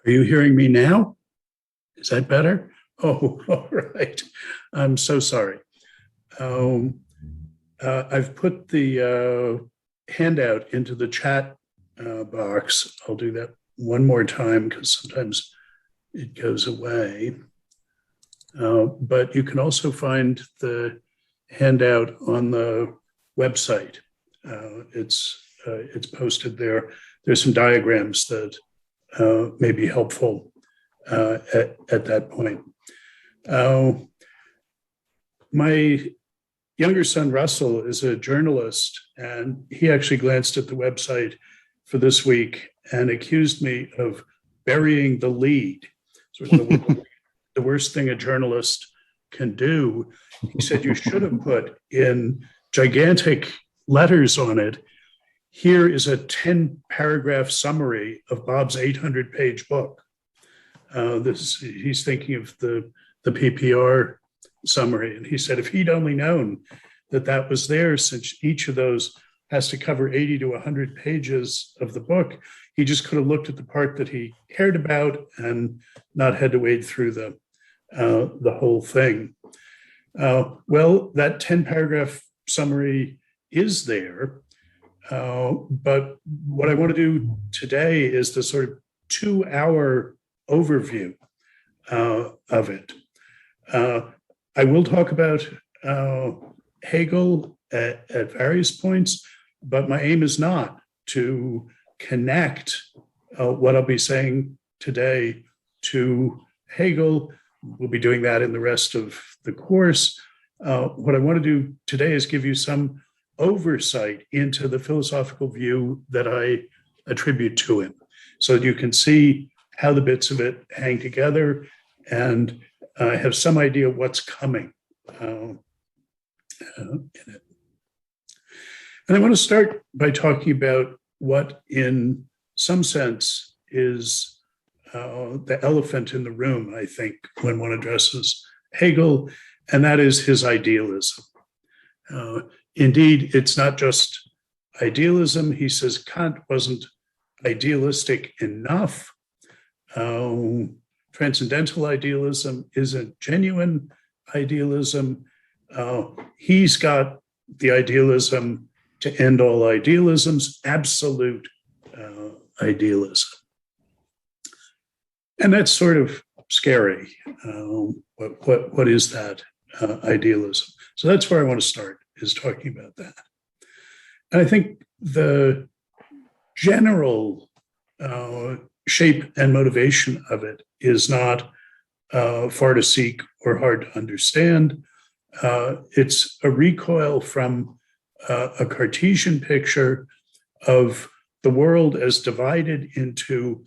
Are you hearing me now? Is that better? Oh, all right. I'm so sorry. I've put the handout into the chat box. I'll do that one more time because sometimes it goes away. But you can also find the handout on the website. It's posted there. There's some diagrams that may be helpful at that point. My younger son, Russell, is a journalist, and he actually glanced at the website for this week and accused me of burying the lead, sort of the worst thing a journalist can do. He said, you should have put in gigantic letters on it, here is a 10-paragraph summary of Bob's 800-page book. He's thinking of the PPR summary. And he said, if he'd only known that that was there, since each of those has to cover 80 to 100 pages of the book, he just could have looked at the part that he cared about and not had to wade through the whole thing. Well, that 10-paragraph summary is there. But what I want to do today is the sort of 2-hour overview of it. I will talk about Hegel at various points, but my aim is not to connect what I'll be saying today to Hegel. We'll be doing that in the rest of the course. What I want to do today is give you some oversight into the philosophical view that I attribute to him, so that you can see how the bits of it hang together and have some idea what's coming in it. And I want to start by talking about what, in some sense, is the elephant in the room, I think, when one addresses Hegel, and that is his idealism. Indeed, it's not just idealism. He says Kant wasn't idealistic enough. Transcendental idealism isn't genuine idealism. He's got the idealism to end all idealisms, absolute idealism. And that's sort of scary. What is that idealism? So that's where I want to start, is talking about that. And I think the general shape and motivation of it is not far to seek or hard to understand. It's a recoil from a Cartesian picture of the world as divided into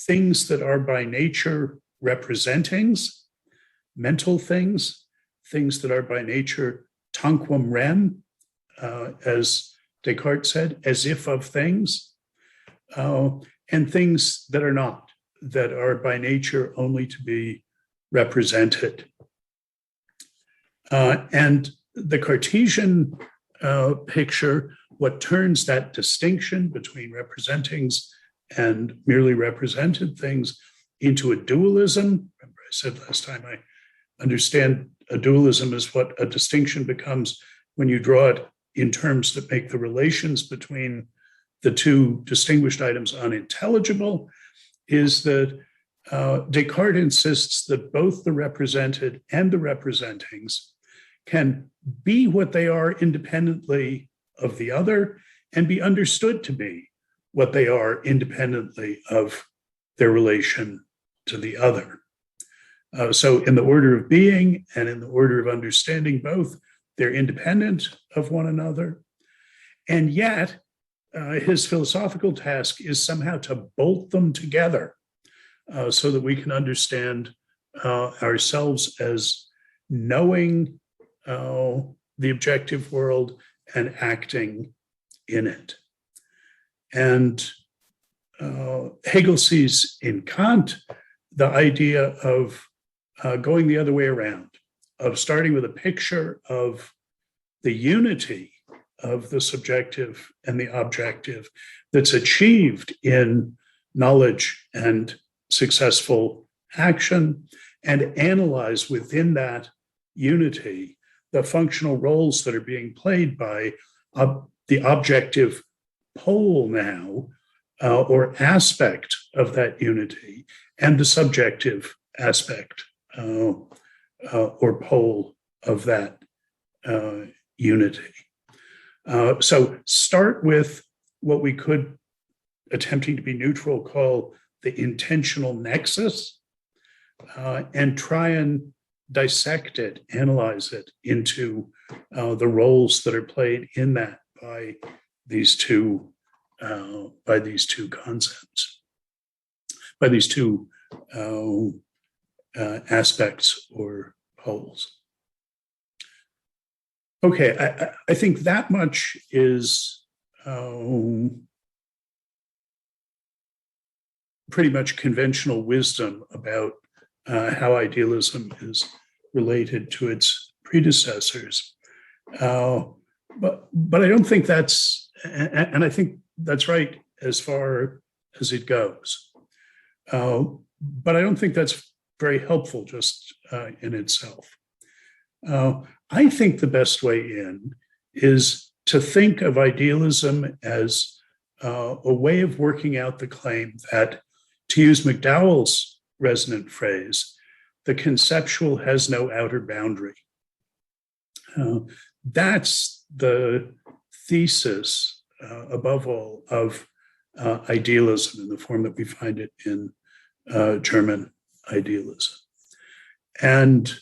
things that are by nature representings, mental things, things that are by nature tanquam rem, as Descartes said, as if of things, and things that are not, that are by nature only to be represented. And the Cartesian picture, what turns that distinction between representings and merely represented things into a dualism. Remember, I said last time, I understand a dualism is what a distinction becomes when you draw it in terms that make the relations between the two distinguished items unintelligible, is that Descartes insists that both the represented and the representings can be what they are independently of the other and be understood to be what they are independently of their relation to the other. So in the order of being and in the order of understanding both, they're independent of one another. And yet, his philosophical task is somehow to bolt them together so that we can understand ourselves as knowing the objective world and acting in it. And Hegel sees in Kant the idea of going the other way around, of starting with a picture of the unity of the subjective and the objective that's achieved in knowledge and successful action and analyze within that unity the functional roles that are being played by the objective pole now or aspect of that unity and the subjective aspect or pole of that unity. So start with what we could, attempting to be neutral, call the intentional nexus, and try and dissect it, analyze it into the roles that are played in that by these two concepts, by these two aspects or poles. Okay, I think that much is pretty much conventional wisdom about how idealism is related to its predecessors. But I don't think that's, and I think that's right as far as it goes. But I don't think that's very helpful just in itself. I think the best way in is to think of idealism as a way of working out the claim that, to use McDowell's resonant phrase, the conceptual has no outer boundary. That's the thesis, above all, of idealism in the form that we find it in German idealism. And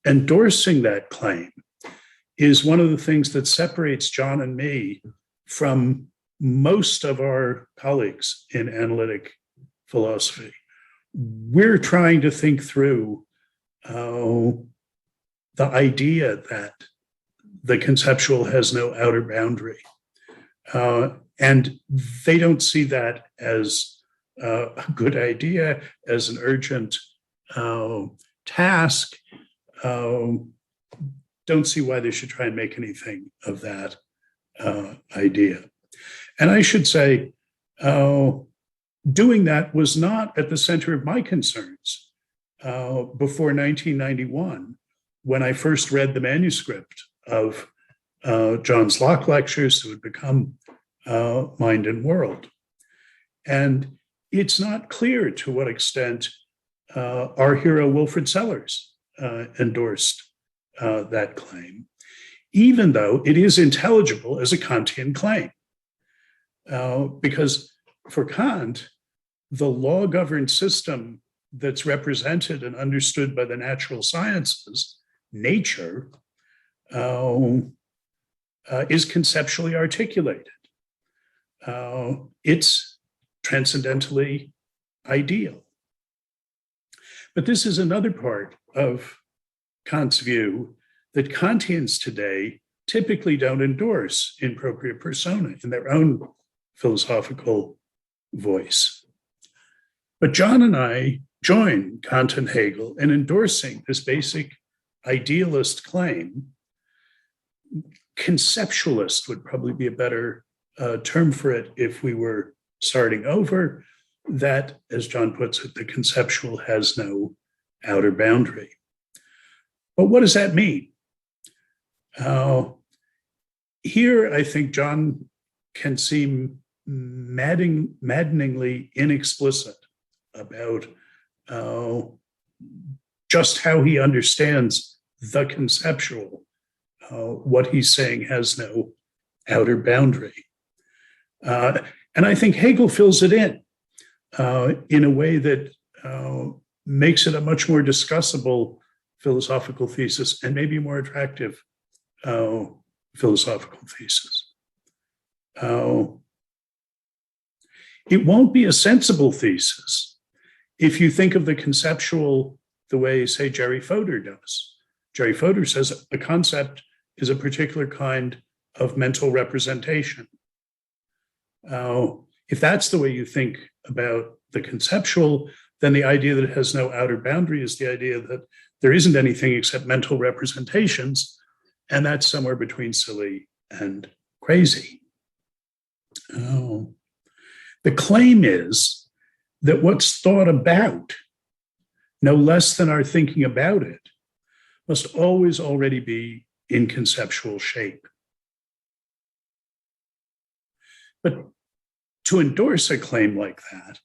endorsing that claim is one of the things that separates John and me from most of our colleagues in analytic philosophy. We're trying to think through the idea that the conceptual has no outer boundary. And they don't see that as a good idea, as an urgent task. Don't see why they should try and make anything of that idea. And I should say, doing that was not at the center of my concerns before 1991, when I first read the manuscript of John's Locke lectures that would become Mind and World. And it's not clear to what extent our hero Wilfrid Sellars endorsed that claim, even though it is intelligible as a Kantian claim. Because for Kant, the law-governed system that's represented and understood by the natural sciences, nature, is conceptually articulated. It's transcendentally ideal. But this is another part of Kant's view that Kantians today typically don't endorse in propria persona, in their own philosophical voice. But John and I join Kant and Hegel in endorsing this basic idealist claim. Conceptualist would probably be a better term for it if we were starting over, that, as John puts it, the conceptual has no outer boundary. But what does that mean? Here, I think John can seem maddeningly inexplicit about just how he understands the conceptual. What he's saying has no outer boundary. And I think Hegel fills it in a way that makes it a much more discussable philosophical thesis and maybe more attractive philosophical thesis. It won't be a sensible thesis if you think of the conceptual the way, say, Jerry Fodor does. Jerry Fodor says a concept is a particular kind of mental representation. If that's the way you think about the conceptual, then the idea that it has no outer boundary is the idea that there isn't anything except mental representations, and that's somewhere between silly and crazy. The claim is that what's thought about, no less than our thinking about it, must always already be in conceptual shape. But to endorse a claim like that,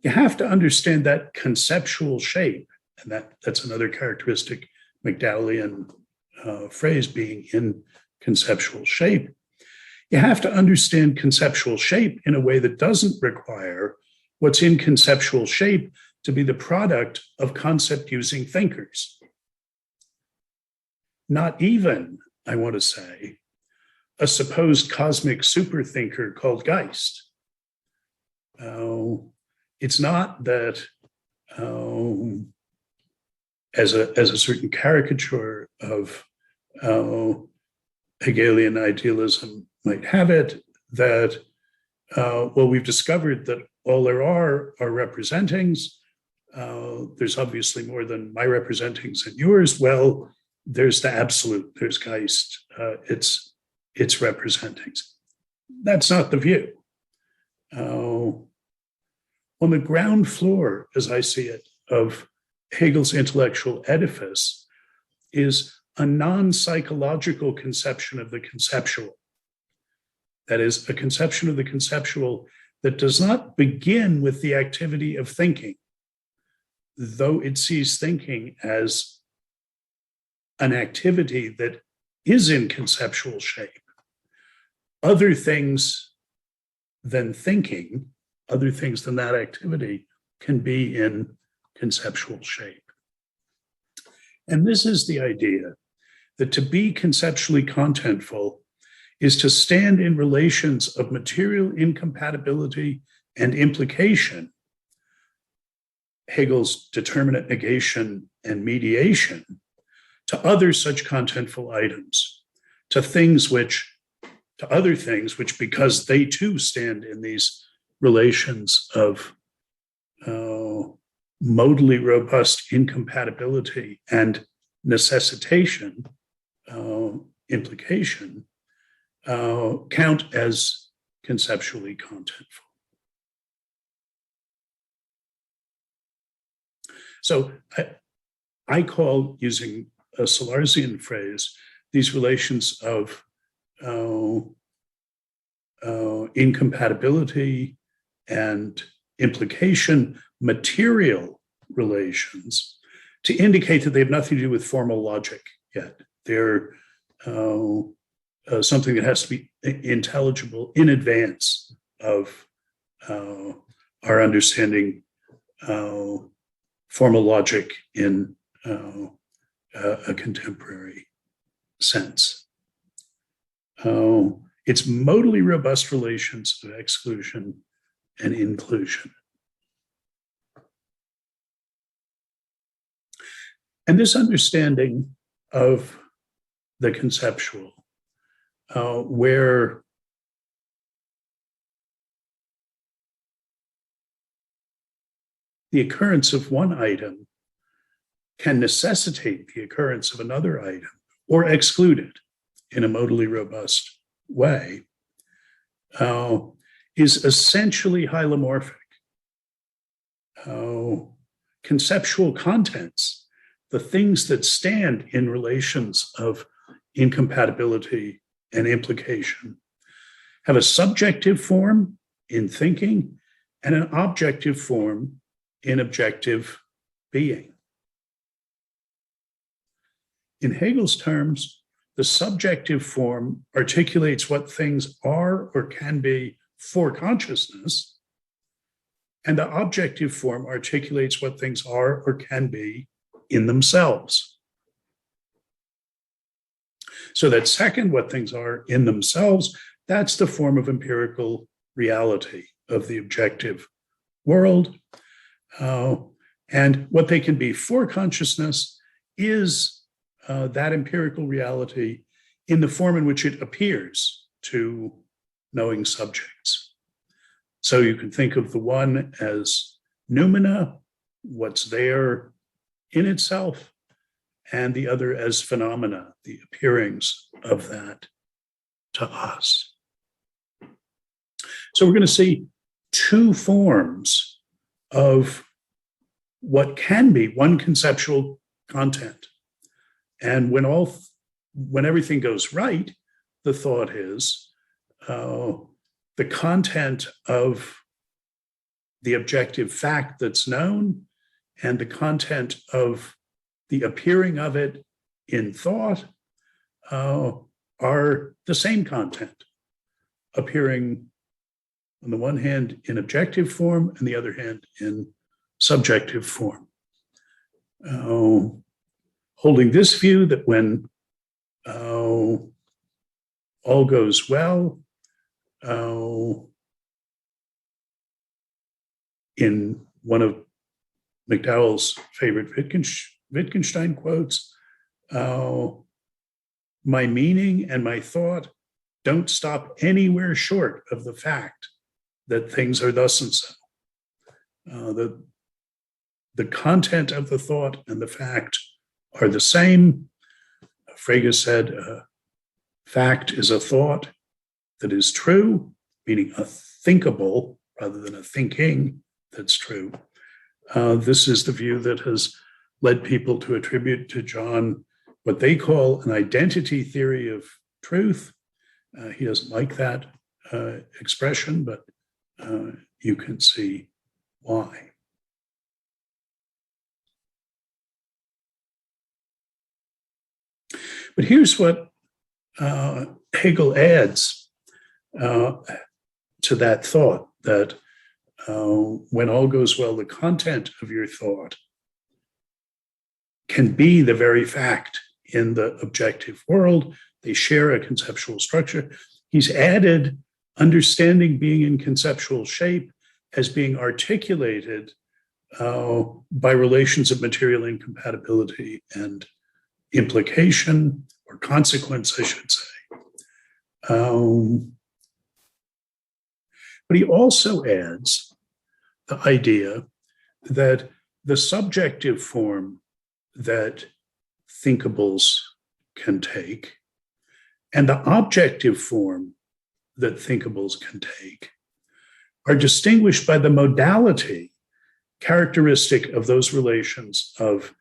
you have to understand that conceptual shape, and that's another characteristic McDowellian phrase, being in conceptual shape. You have to understand conceptual shape in a way that doesn't require what's in conceptual shape to be the product of concept-using thinkers. Not even, I want to say, a supposed cosmic superthinker called Geist. It's not that, as a certain caricature of Hegelian idealism might have it, that, we've discovered that all there are representings. There's obviously more than my representings and yours. Well, there's the absolute, there's Geist, it's representings. That's not the view. On the ground floor, as I see it, of Hegel's intellectual edifice is a non-psychological conception of the conceptual. That is, a conception of the conceptual that does not begin with the activity of thinking, though it sees thinking as an activity that is in conceptual shape. Other things than thinking, other things than that activity, can be in conceptual shape. And this is the idea that to be conceptually contentful is to stand in relations of material incompatibility and implication, Hegel's determinate negation and mediation, to other such contentful items, to other things which, because they too stand in these relations of modally robust incompatibility and necessitation, implication, count as conceptually contentful. So I call, using a Salarzian phrase, these relations of incompatibility and implication material relations, to indicate that they have nothing to do with formal logic yet. They're something that has to be intelligible in advance of our understanding formal logic in a contemporary sense. It's modally robust relations of exclusion and inclusion. And this understanding of the conceptual, where the occurrence of one item can necessitate the occurrence of another item or exclude it in a modally robust way, is essentially hylomorphic. Conceptual contents, the things that stand in relations of incompatibility and implication, have a subjective form in thinking and an objective form in objective being. In Hegel's terms, the subjective form articulates what things are or can be for consciousness, and the objective form articulates what things are or can be in themselves. So that second, what things are in themselves, that's the form of empirical reality of the objective world. And what they can be for consciousness is that empirical reality in the form in which it appears to knowing subjects. So you can think of the one as noumena, what's there in itself, and the other as phenomena, the appearings of that to us. So we're going to see two forms of what can be one conceptual content. And when everything goes right, the thought is the content of the objective fact that's known and the content of the appearing of it in thought are the same content, appearing on the one hand in objective form and the other hand in subjective form. Holding this view that when all goes well, in one of McDowell's favorite Wittgenstein quotes, my meaning and my thought don't stop anywhere short of the fact that things are thus and so. The content of the thought and the fact are the same. Frege said, fact is a thought that is true, meaning a thinkable rather than a thinking that's true. This is the view that has led people to attribute to John what they call an identity theory of truth. He doesn't like that expression, but you can see why. But here's what Hegel adds to that thought, that when all goes well, the content of your thought can be the very fact in the objective world. They share a conceptual structure. He's added understanding being in conceptual shape as being articulated by relations of material incompatibility and implication, or consequence, I should say. But he also adds the idea that the subjective form that thinkables can take and the objective form that thinkables can take are distinguished by the modality characteristic of those relations of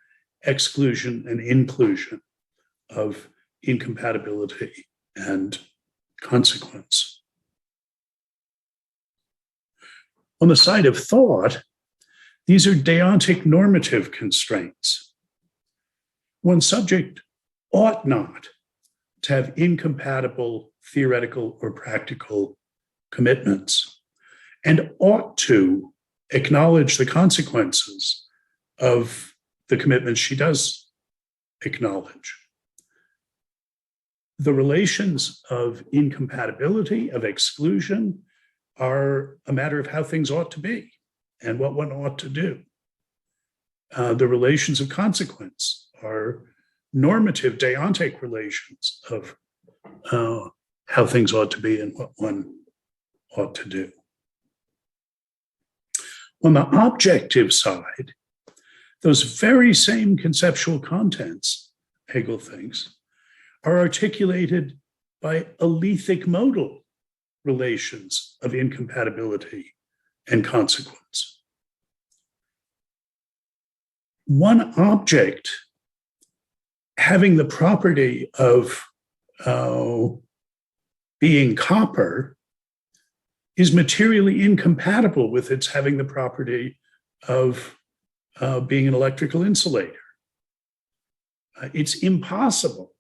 exclusion and inclusion, of incompatibility and consequence. On the side of thought, these are deontic normative constraints. One subject ought not to have incompatible theoretical or practical commitments and ought to acknowledge the consequences of the commitments she does acknowledge. The relations of incompatibility, of exclusion, are a matter of how things ought to be and what one ought to do. The relations of consequence are normative, deontic relations of how things ought to be and what one ought to do. On the objective side, those very same conceptual contents, Hegel thinks, are articulated by alethic modal relations of incompatibility and consequence. One object having the property of being copper is materially incompatible with its having the property of being an electrical insulator. It's impossible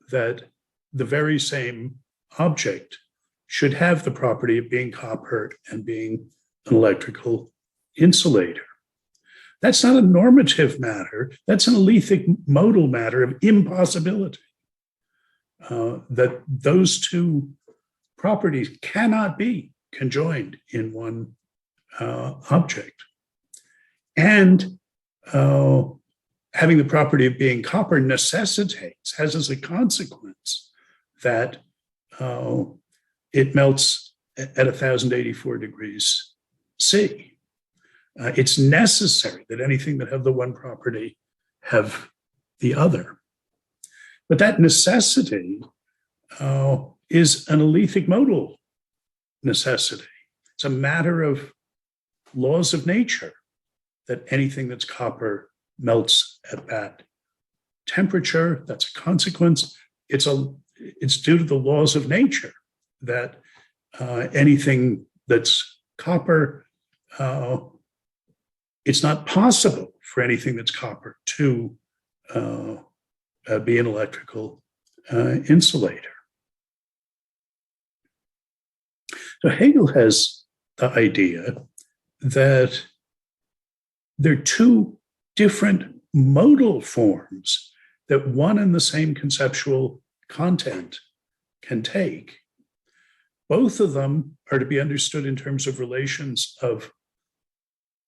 that the very same object should have the property of being copper and being an electrical insulator. That's not a normative matter. That's an alethic modal matter of impossibility. That those two properties cannot be conjoined in one object. And having the property of being copper necessitates, has as a consequence that it melts at 1084 degrees C. It's necessary that anything that have the one property have the other. But that necessity is an alethic modal necessity. It's a matter of laws of nature. that anything that's copper melts at that temperature. That's a consequence. It's due to the laws of nature that anything that's copper, it's not possible for anything that's copper to be an electrical insulator. So Hegel has the idea that there are two different modal forms that one and the same conceptual content can take. Both of them are to be understood in terms of relations of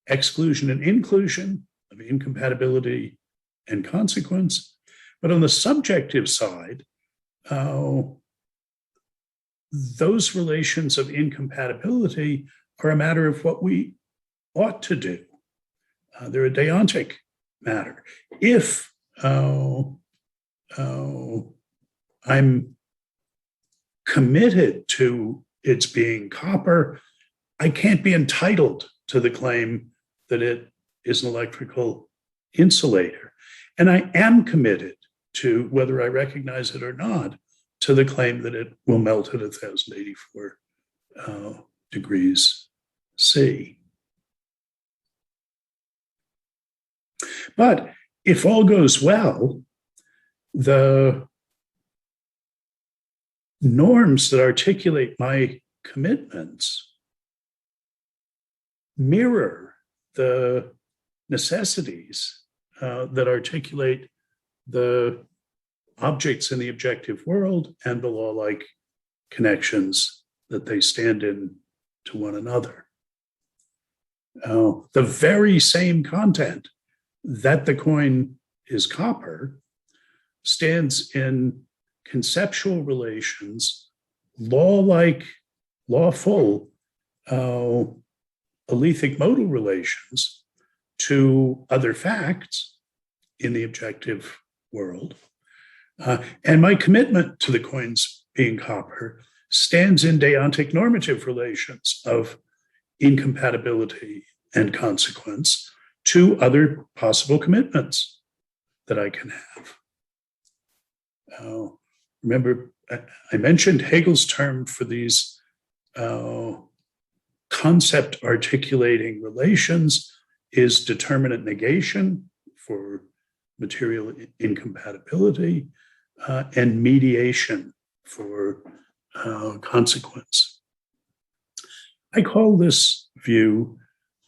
exclusion and inclusion, of incompatibility and consequence. But on the subjective side, those relations of incompatibility are a matter of what we ought to do. They're a deontic matter. If I'm committed to its being copper, I can't be entitled to the claim that it is an electrical insulator. And I am committed to, whether I recognize it or not, to the claim that it will melt at 1084 degrees C. But if all goes well, the norms that articulate my commitments mirror the necessities that articulate the objects in the objective world and the law-like connections that they stand in to one another. The very same content that the coin is copper stands in conceptual relations, law-like, lawful, alethic modal relations to other facts in the objective world. And my commitment to the coins being copper stands in deontic normative relations of incompatibility and consequence to other possible commitments that I can have. Remember, I mentioned Hegel's term for these concept articulating relations is determinate negation for material incompatibility and mediation for consequence. I call this view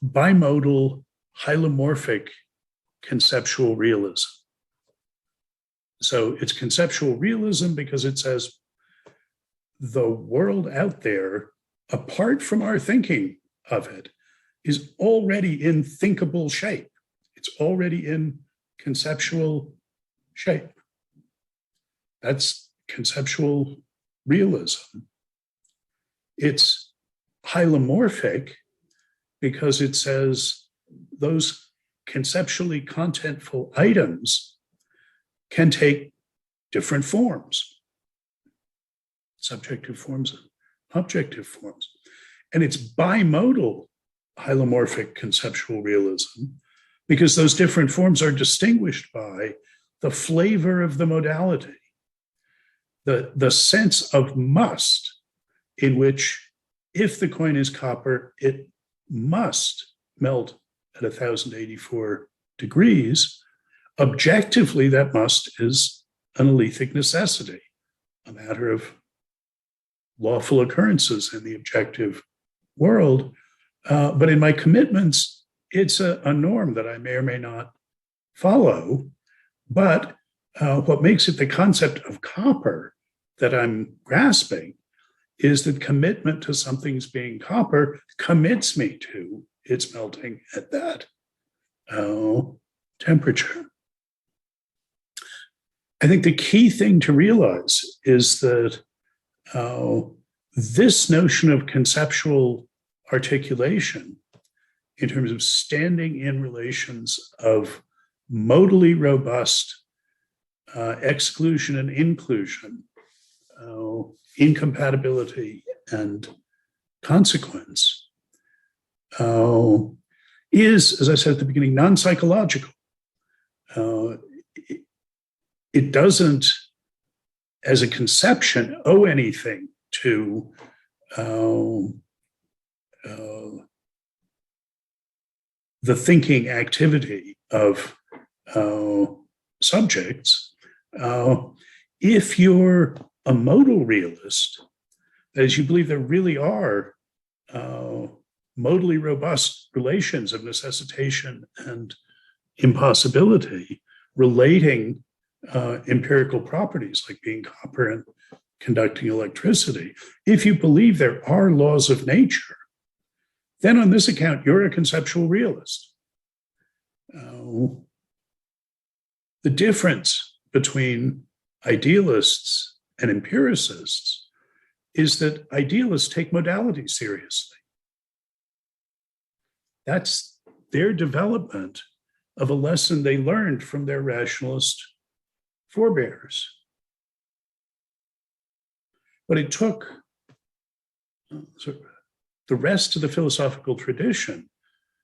bimodal hylomorphic conceptual realism. So it's conceptual realism because it says the world out there, apart from our thinking of it, is already in thinkable shape. It's already in conceptual shape. That's conceptual realism. It's hylomorphic because it says those conceptually contentful items can take different forms, subjective forms and objective forms. And it's bimodal hylomorphic conceptual realism because those different forms are distinguished by the flavor of the modality, the sense of must, in which if the coin is copper, it must melt at 1084 degrees. Objectively, that must is an alethic necessity, a matter of lawful occurrences in the objective world. But in my commitments, it's a norm that I may or may not follow. But what makes it the concept of copper that I'm grasping is that commitment to something's being copper commits me to its melting at that temperature. I think the key thing to realize is that this notion of conceptual articulation in terms of standing in relations of modally robust exclusion and inclusion, incompatibility and consequence, is, as I said at the beginning, non-psychological. It doesn't, as a conception, owe anything to the thinking activity of subjects. If you're a modal realist, that is, you believe there really are modally robust relations of necessitation and impossibility relating empirical properties like being copper and conducting electricity. If you believe there are laws of nature, then on this account, you're a conceptual realist. The difference between idealists and empiricists is that idealists take modality seriously. That's their development of a lesson they learned from their rationalist forebears. But it took the rest of the philosophical tradition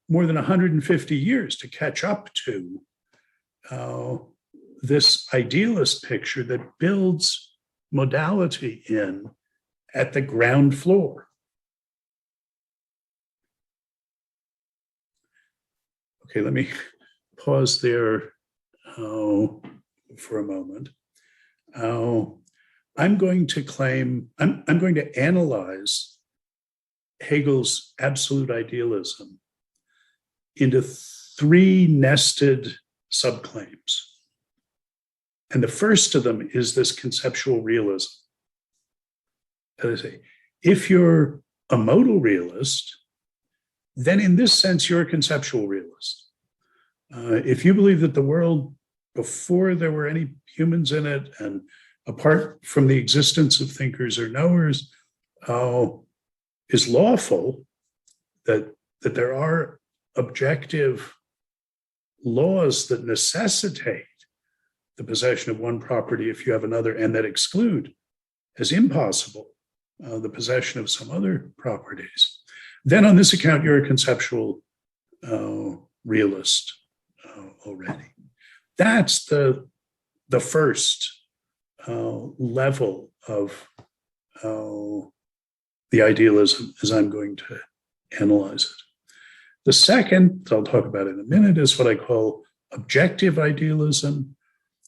more than 150 years to catch up to this idealist picture that builds modality in at the ground floor. Okay, let me pause there for a moment. I'm going to analyze Hegel's absolute idealism into three nested subclaims. And the first of them is this conceptual realism. As I say, if you're a modal realist, then in this sense, you're a conceptual realist. If you believe that the world before there were any humans in it and apart from the existence of thinkers or knowers is lawful, that there are objective laws that necessitate the possession of one property if you have another, and that exclude as impossible the possession of some other properties, then on this account, you're a conceptual realist already. That's the first level of the idealism as I'm going to analyze it. The second, that I'll talk about in a minute, is what I call objective idealism.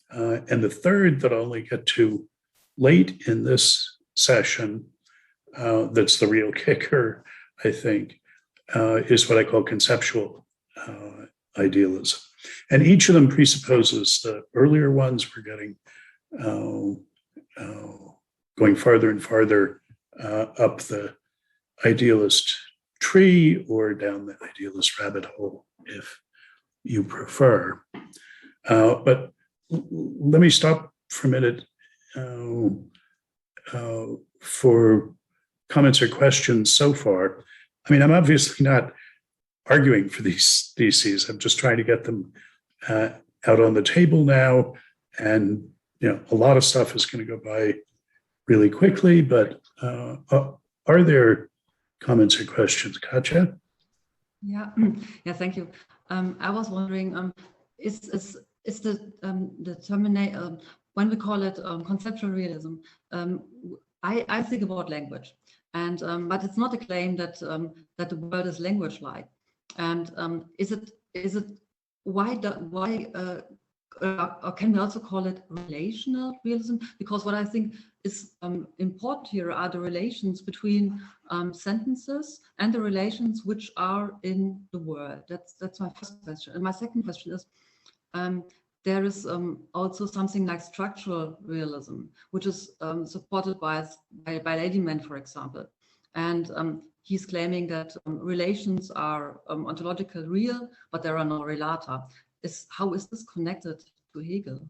And the third, that I'll only get to late in this session, that's the real kicker, I think, is what I call conceptual idealism. And each of them presupposes the earlier ones. We're getting going farther and farther up the idealist tree or down the idealist rabbit hole, if you prefer. But let me stop for a minute for comments or questions so far. I mean, I'm obviously not arguing for these theses. I'm just trying to get them out on the table now. And, a lot of stuff is going to go by really quickly, but are there comments or questions? Katja? Yeah, thank you. I was wondering, is the terminate when we call it conceptual realism? I think about language, and but it's not a claim that that the world is language-like. And is it why or can we also call it relational realism? Because what I think is important here are the relations between sentences and the relations which are in the world. That's my first question. And my second question is, there is also something like structural realism, which is supported by Ladyman, for example. And he's claiming that relations are ontological real, but there are no relata. How is this connected to Hegel?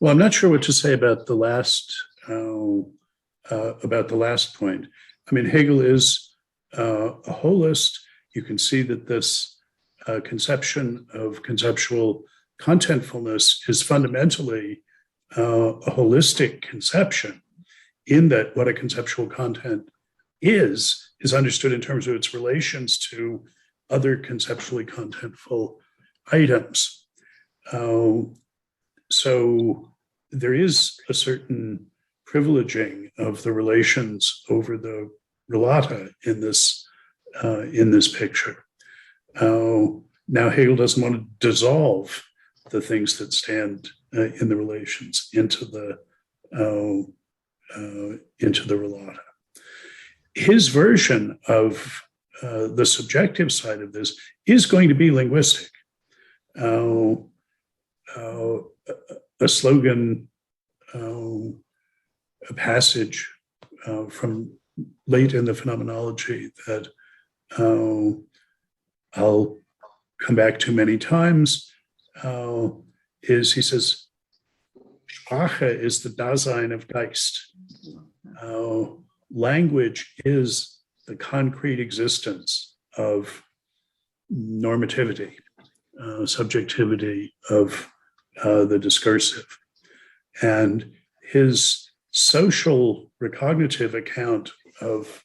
Well, I'm not sure what to say about the last point. I mean, Hegel is a holist. You can see that this conception of conceptual contentfulness is fundamentally a holistic conception, in that what a conceptual content is is understood in terms of its relations to other conceptually contentful items. So there is a certain privileging of the relations over the relata in this picture. Now Hegel doesn't want to dissolve the things that stand in the relations into the relata. His version of the subjective side of this is going to be linguistic. A slogan, a passage from late in the Phenomenology that I'll come back to many times is, he says, Sprache is the Dasein of Geist. Language is the concrete existence of normativity, subjectivity of the discursive. And his social recognitive account of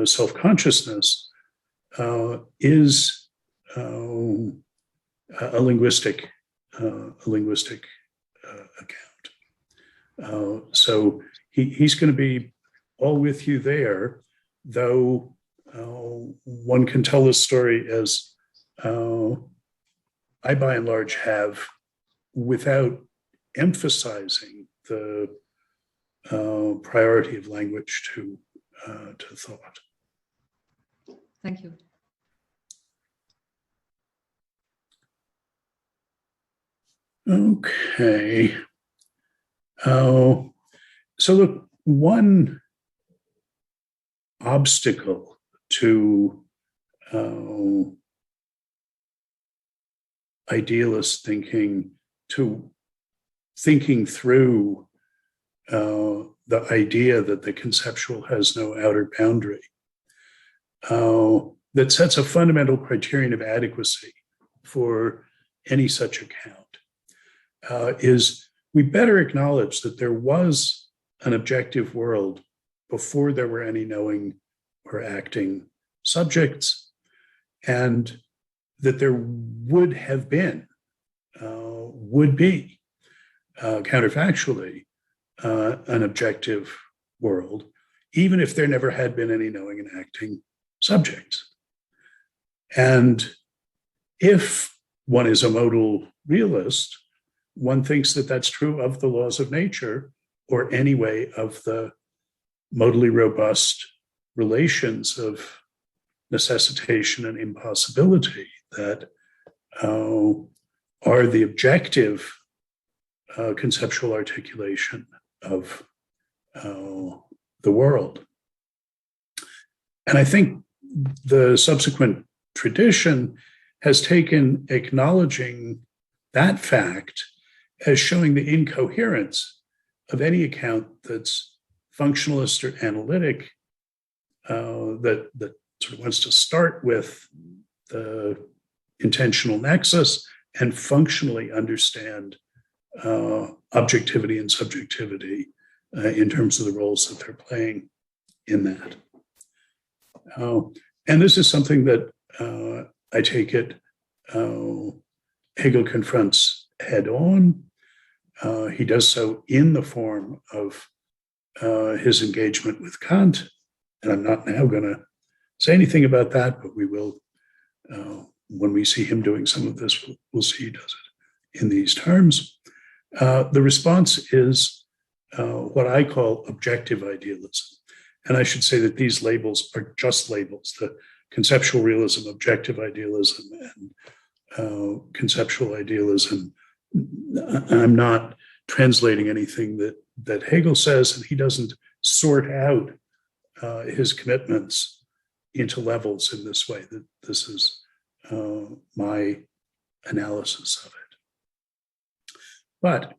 self-consciousness is a linguistic account. So he's going to be all with you there, though one can tell this story as I, by and large, have, without emphasizing the priority of language to thought. Thank you. Okay. So look, one obstacle to idealist thinking, to thinking through the idea that the conceptual has no outer boundary, that sets a fundamental criterion of adequacy for any such account, is we better acknowledge that there was an objective world before there were any knowing or acting subjects, and that there would have been, would be, counterfactually, an objective world, even if there never had been any knowing and acting subjects. And if one is a modal realist, one thinks that that's true of the laws of nature, or anyway of the modally robust relations of necessitation and impossibility that are the objective conceptual articulation of the world. And I think the subsequent tradition has taken acknowledging that fact as showing the incoherence of any account that's functionalist or analytic, that sort of wants to start with the intentional nexus and functionally understand objectivity and subjectivity in terms of the roles that they're playing in that. And this is something that I take it Hegel confronts head on. He does so in the form of his engagement with Kant. And I'm not now going to say anything about that, but we will, when we see him doing some of this, we'll see he does it in these terms. The response is what I call objective idealism. And I should say that these labels are just labels: the conceptual realism, objective idealism, and conceptual idealism. I'm not translating anything that Hegel says, and he doesn't sort out his commitments into levels in this way. That this is my analysis of it. But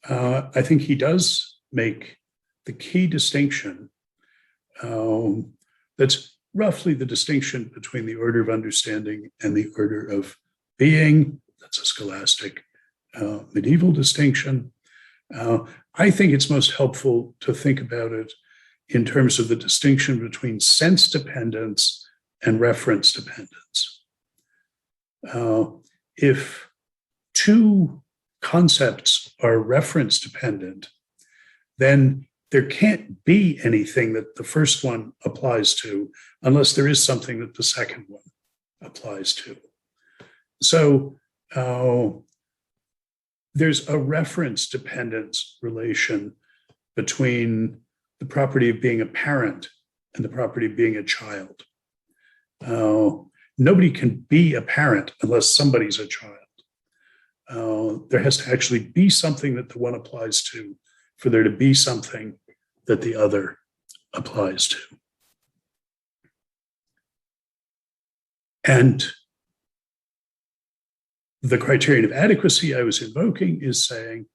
I think he does make the key distinction that's roughly the distinction between the order of understanding and the order of being. That's a scholastic medieval distinction. I think it's most helpful to think about it in terms of the distinction between sense dependence and reference dependence. If two concepts are reference dependent, then there can't be anything that the first one applies to unless there is something that the second one applies to. So there's a reference dependence relation between the property of being a parent and the property of being a child. Nobody can be a parent unless somebody's a child. There has to actually be something that the one applies to for there to be something that the other applies to. And the criterion of adequacy I was invoking is saying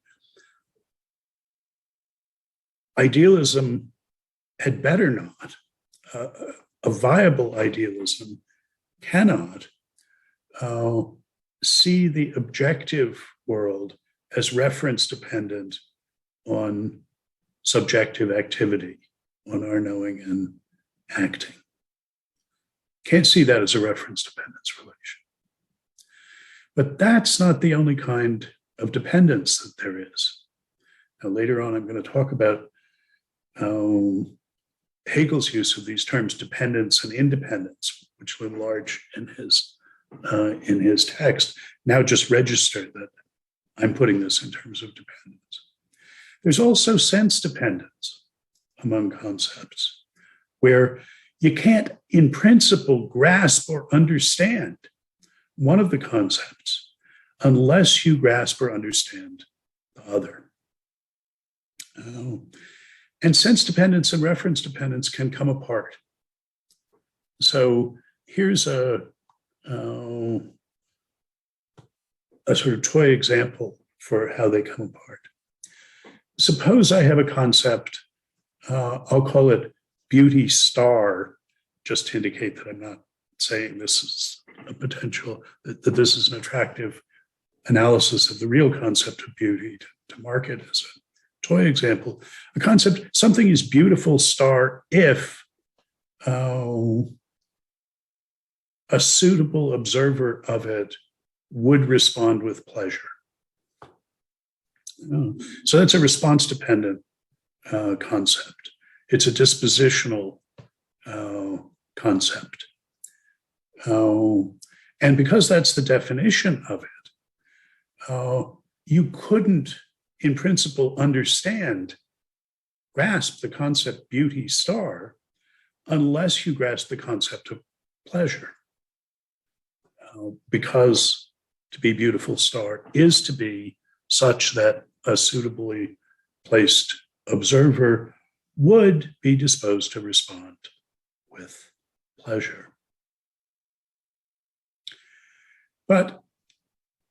idealism had better not, a viable idealism cannot see the objective world as reference dependent on subjective activity, on our knowing and acting. Can't see that as a reference dependence relation. But that's not the only kind of dependence that there is. Now, later on, I'm going to talk about Hegel's use of these terms, dependence and independence, which loom large in his text. Now just register that I'm putting this in terms of dependence. There's also sense dependence among concepts, where you can't, in principle, grasp or understand one of the concepts unless you grasp or understand the other. And sense dependence and reference dependence can come apart. So here's a sort of toy example for how they come apart. Suppose I have a concept, I'll call it beauty star, just to indicate that I'm not saying this is a potential, that this is an attractive analysis of the real concept of beauty to mark it as a toy example. A concept, something is beautiful star if a suitable observer of it would respond with pleasure. So that's a response-dependent concept. It's a dispositional concept. And because that's the definition of it, you couldn't, in principle, grasp the concept beauty star unless you grasp the concept of pleasure. Because to be beautiful star is to be such that a suitably placed observer would be disposed to respond with pleasure. But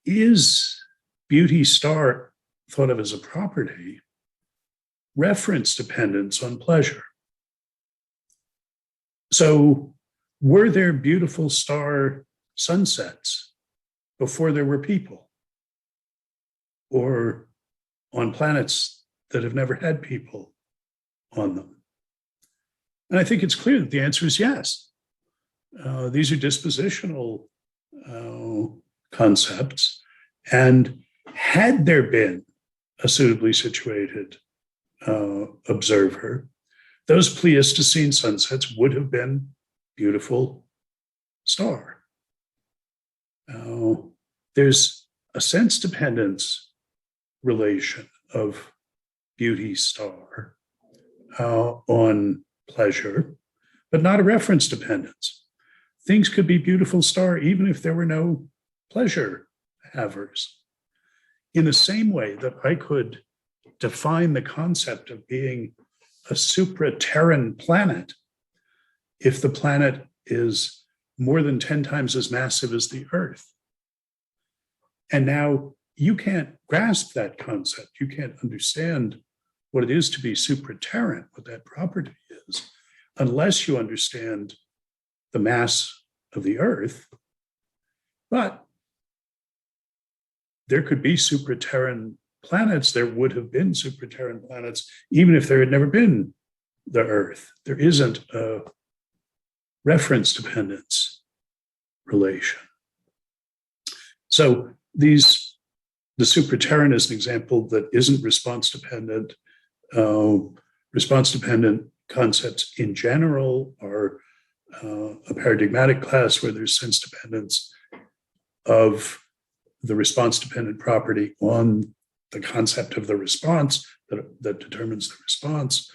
is beauty star thought of as a property reference dependence on pleasure? So were there beautiful star sunsets before there were people, or on planets that have never had people on them? And I think it's clear that the answer is yes. These are dispositional concepts. And had there been a suitably situated observer, those Pleistocene sunsets would have been beautiful star. There's a sense dependence relation of beauty star on pleasure, but not a reference dependence. Things could be beautiful star even if there were no pleasure havers. In the same way that I could define the concept of being a supraterran planet if the planet is more than 10 times as massive as the Earth. And now you can't grasp that concept. You can't understand what it is to be supraterran, what that property is, unless you understand the mass of the Earth. But there could be supraterran planets. There would have been supraterran planets, even if there had never been the earth. There isn't a reference dependence relation. So the supraterran is an example that isn't response dependent. Response dependent concepts in general are a paradigmatic class where there's sense dependence of the response dependent property on the concept of the response that determines the response.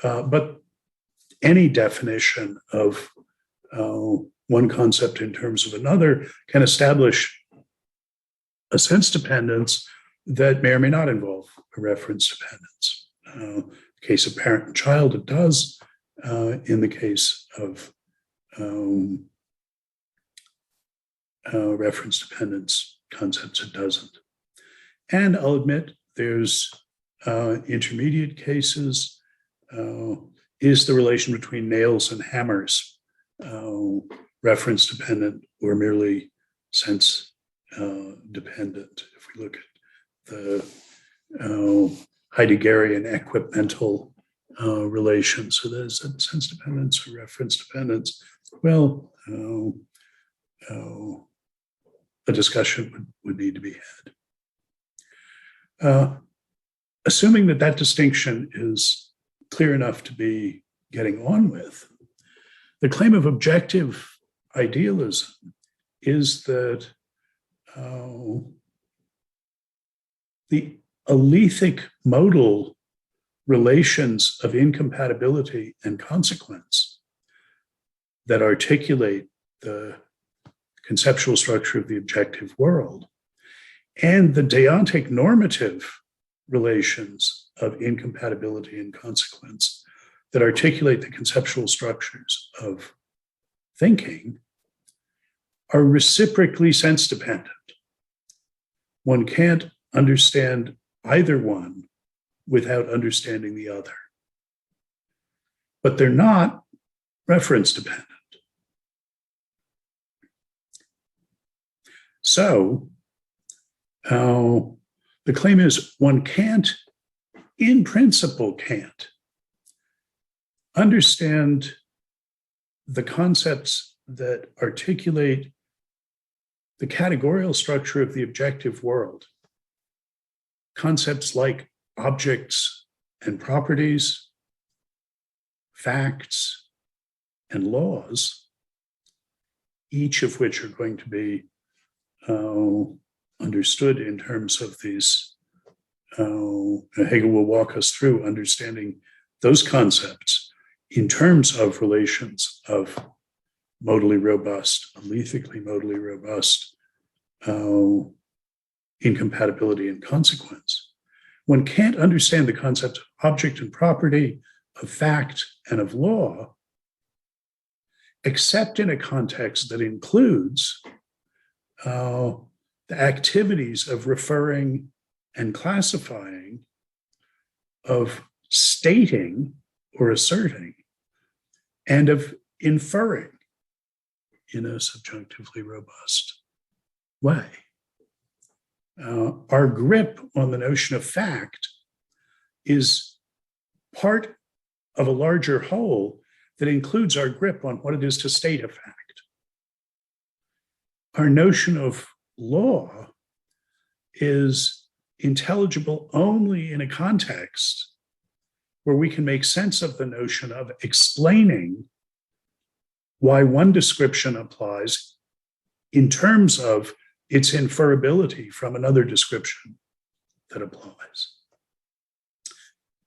But any definition of one concept in terms of another can establish a sense dependence that may or may not involve a reference dependence. In the case of parent and child, it does. In the case of reference dependence concepts, it doesn't. And I'll admit there's intermediate cases. Is the relation between nails and hammers reference dependent or merely sense dependent? If we look at the Heideggerian equipmental relation, so there's a sense dependence or reference dependence. Well, a discussion would need to be had. Assuming that distinction is clear enough to be getting on with, the claim of objective idealism is that the alethic modal relations of incompatibility and consequence that articulate the conceptual structure of the objective world and the deontic normative relations of incompatibility and consequence that articulate the conceptual structures of thinking are reciprocally sense dependent. One can't understand either one without understanding the other. But they're not reference dependent. So the claim is one can't, in principle, can't understand the concepts that articulate the categorical structure of the objective world. Concepts like objects and properties, facts and laws, each of which are going to be understood in terms of these. Hegel will walk us through understanding those concepts in terms of relations of modally robust, alethically modally robust incompatibility and consequence. One can't understand the concepts of object and property, of fact and of law, except in a context that includes the activities of referring and classifying, of stating or asserting, and of inferring in a subjunctively robust way. Our grip on the notion of fact is part of a larger whole that includes our grip on what it is to state a fact. Our notion of law is intelligible only in a context where we can make sense of the notion of explaining why one description applies in terms of its inferability from another description that applies.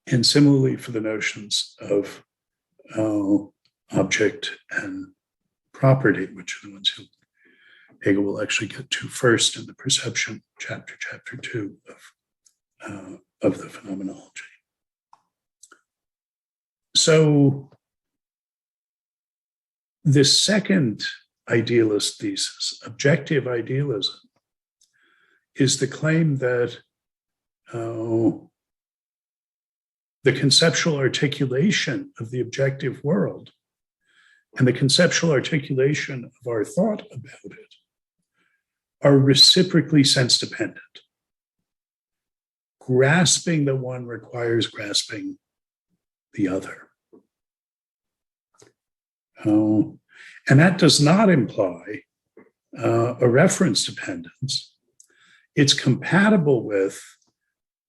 And similarly for the notions of object and property, which are the ones Hegel will actually get to first in the perception chapter 2 of the Phenomenology. So this second idealist thesis, objective idealism, is the claim that the conceptual articulation of the objective world and the conceptual articulation of our thought about it are reciprocally sense-dependent. Grasping the one requires grasping the other. And that does not imply a reference dependence. It's compatible with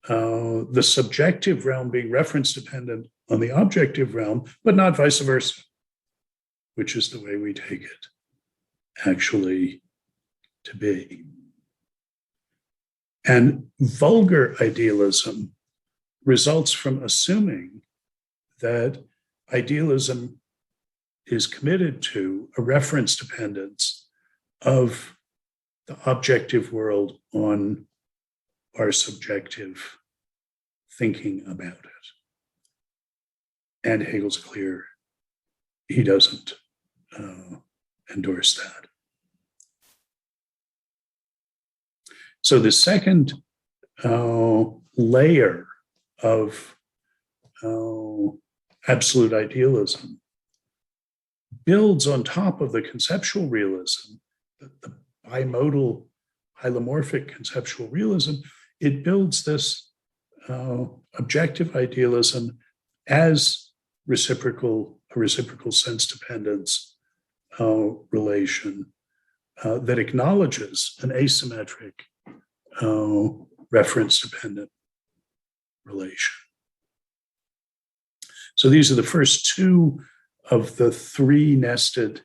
the subjective realm being reference dependent on the objective realm, but not vice versa, which is the way we take it actually to be. And vulgar idealism results from assuming that idealism is committed to a reference dependence of the objective world on our subjective thinking about it. And Hegel's clear he doesn't endorse that. So the second layer of absolute idealism builds on top of the conceptual realism, the bimodal hylomorphic conceptual realism. It builds this objective idealism as a reciprocal sense dependence relation that acknowledges an asymmetric reference dependent relation. So these are the first two of the three nested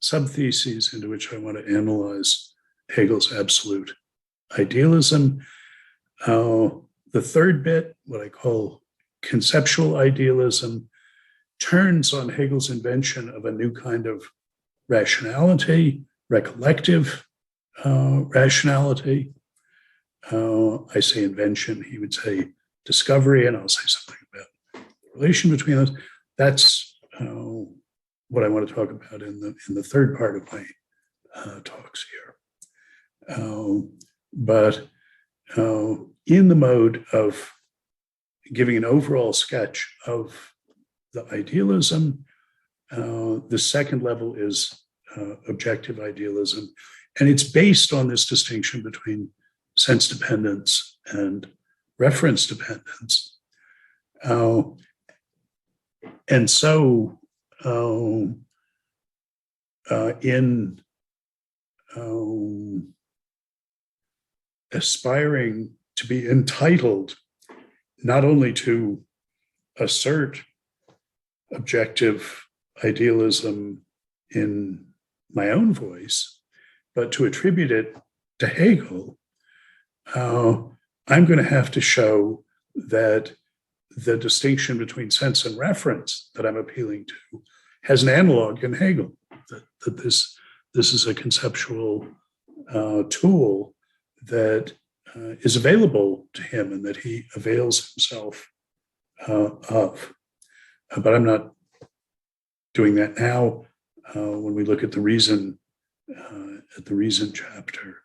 subtheses into which I want to analyze Hegel's absolute idealism. The third bit, what I call conceptual idealism, turns on Hegel's invention of a new kind of rationality, recollective rationality. I say invention, he would say discovery, and I'll say something about the relation between those. That's what I want to talk about in the third part of my talks here. But in the mode of giving an overall sketch of the idealism, the second level is objective idealism, and it's based on this distinction between sense dependence and reference dependence. And so in aspiring to be entitled not only to assert objective idealism in my own voice, but to attribute it to Hegel, I'm going to have to show that the distinction between sense and reference that I'm appealing to has an analog in Hegel, that this is a conceptual tool that is available to him and that he avails himself of. But I'm not doing that now. When we look at the reason chapter,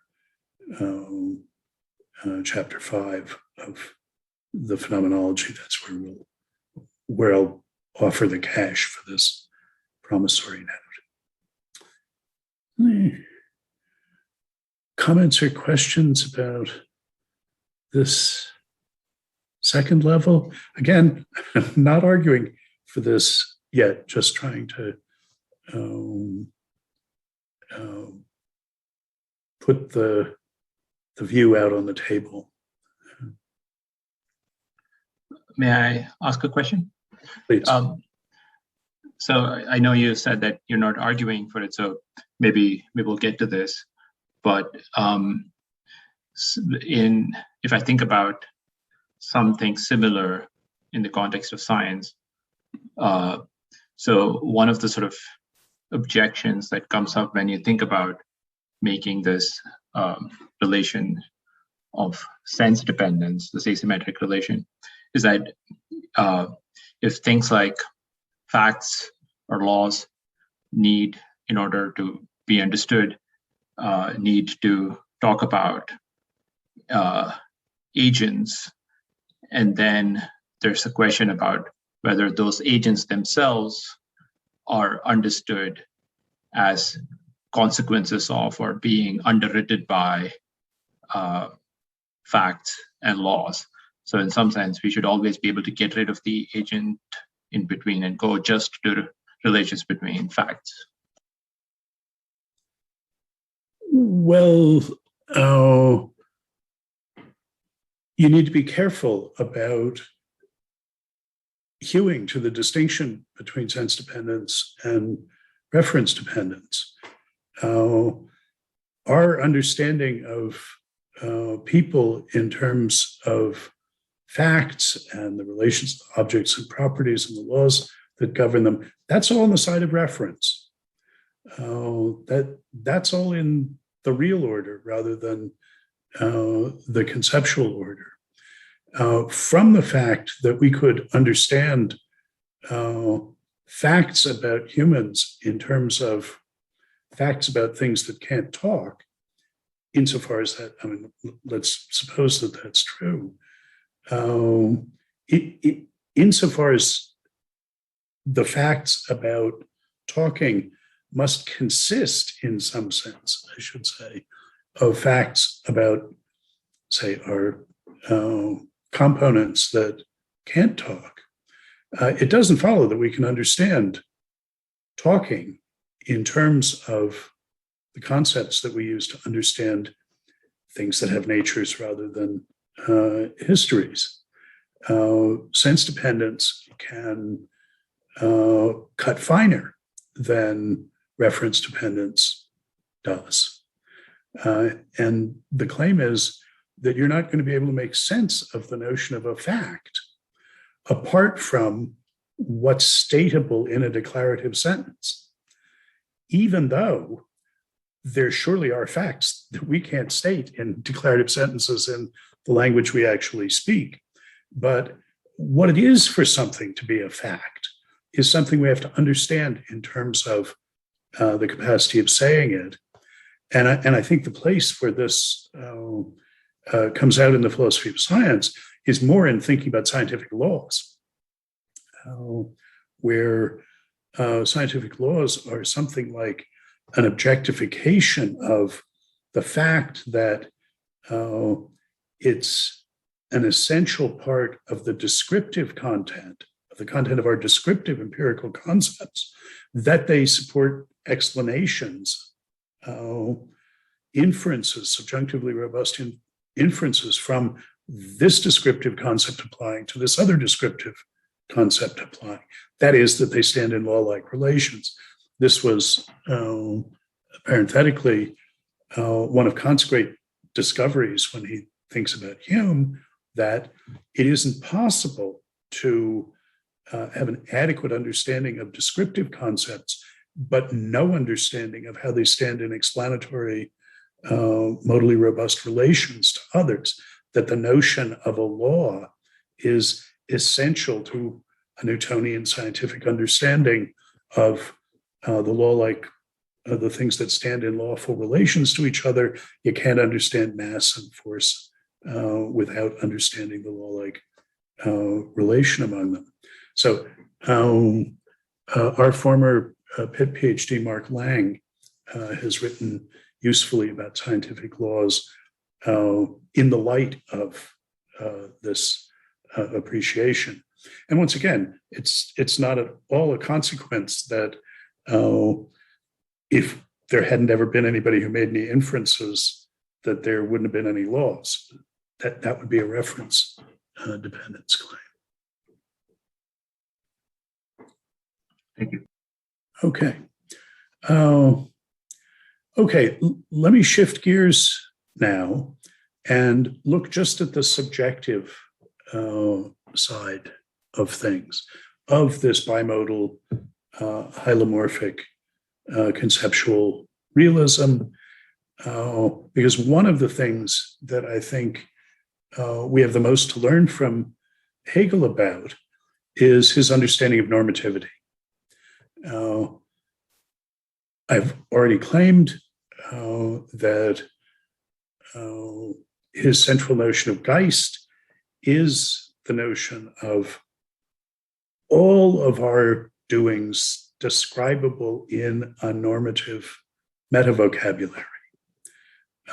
chapter 5 of the Phenomenology, that's where I'll offer the cash for this promissory note. Comments or questions about this second level? Again, I'm not arguing for this yet, just trying to put the view out on the table. May I ask a question? Please. So I know you said that you're not arguing for it, so maybe we'll get to this. But if I think about something similar in the context of science, so one of the sort of objections that comes up when you think about making this relation of sense dependence, this asymmetric relation, is that if things like facts or laws need, in order to be understood, need to talk about agents, and then there's a question about whether those agents themselves are understood as consequences of or being underwritten by facts and laws. So in some sense, we should always be able to get rid of the agent in between and go just to relations between facts? Well, you need to be careful about hewing to the distinction between sense dependence and reference dependence. Our understanding of people in terms of facts and the relations to objects and properties and the laws that govern them, that's all on the side of reference. That's all in the real order rather than the conceptual order. From the fact that we could understand facts about humans in terms of facts about things that can't talk, insofar as that, I mean, let's suppose that that's true. Insofar as the facts about talking must consist in some sense, I should say, of facts about, say, our components that can't talk. It doesn't follow that we can understand talking in terms of the concepts that we use to understand things that have natures rather than histories. Sense dependence can cut finer than reference dependence does. And the claim is that you're not going to be able to make sense of the notion of a fact apart from what's statable in a declarative sentence, even though there surely are facts that we can't state in declarative sentences in the language we actually speak. But what it is for something to be a fact is something we have to understand in terms of the capacity of saying it. And I think the place where this comes out in the philosophy of science is more in thinking about scientific laws, where scientific laws are something like an objectification of the fact that it's an essential part of the descriptive content, of the content of our descriptive empirical concepts, that they support explanations, inferences, subjunctively robust inferences from this descriptive concept applying to this other descriptive concept applying. That is, that they stand in law-like relations. This was parenthetically one of Kant's great discoveries when he thinks about Hume, that it isn't possible to have an adequate understanding of descriptive concepts, but no understanding of how they stand in explanatory, modally robust relations to others, that the notion of a law is essential to a Newtonian scientific understanding of the law-like, the things that stand in lawful relations to each other. You can't understand mass and force without understanding the law-like relation among them. So our former Pitt PhD, Mark Lang, has written usefully about scientific laws in the light of this appreciation. And once again, it's not at all a consequence that if there hadn't ever been anybody who made any inferences, that there wouldn't have been any laws. That would be a reference dependence claim. Thank you. Okay. Okay, let me shift gears now and look just at the subjective side of things, of this bimodal, hylomorphic conceptual realism, because one of the things that I think we have the most to learn from Hegel about is his understanding of normativity. I've already claimed that his central notion of Geist is the notion of all of our doings describable in a normative metavocabulary.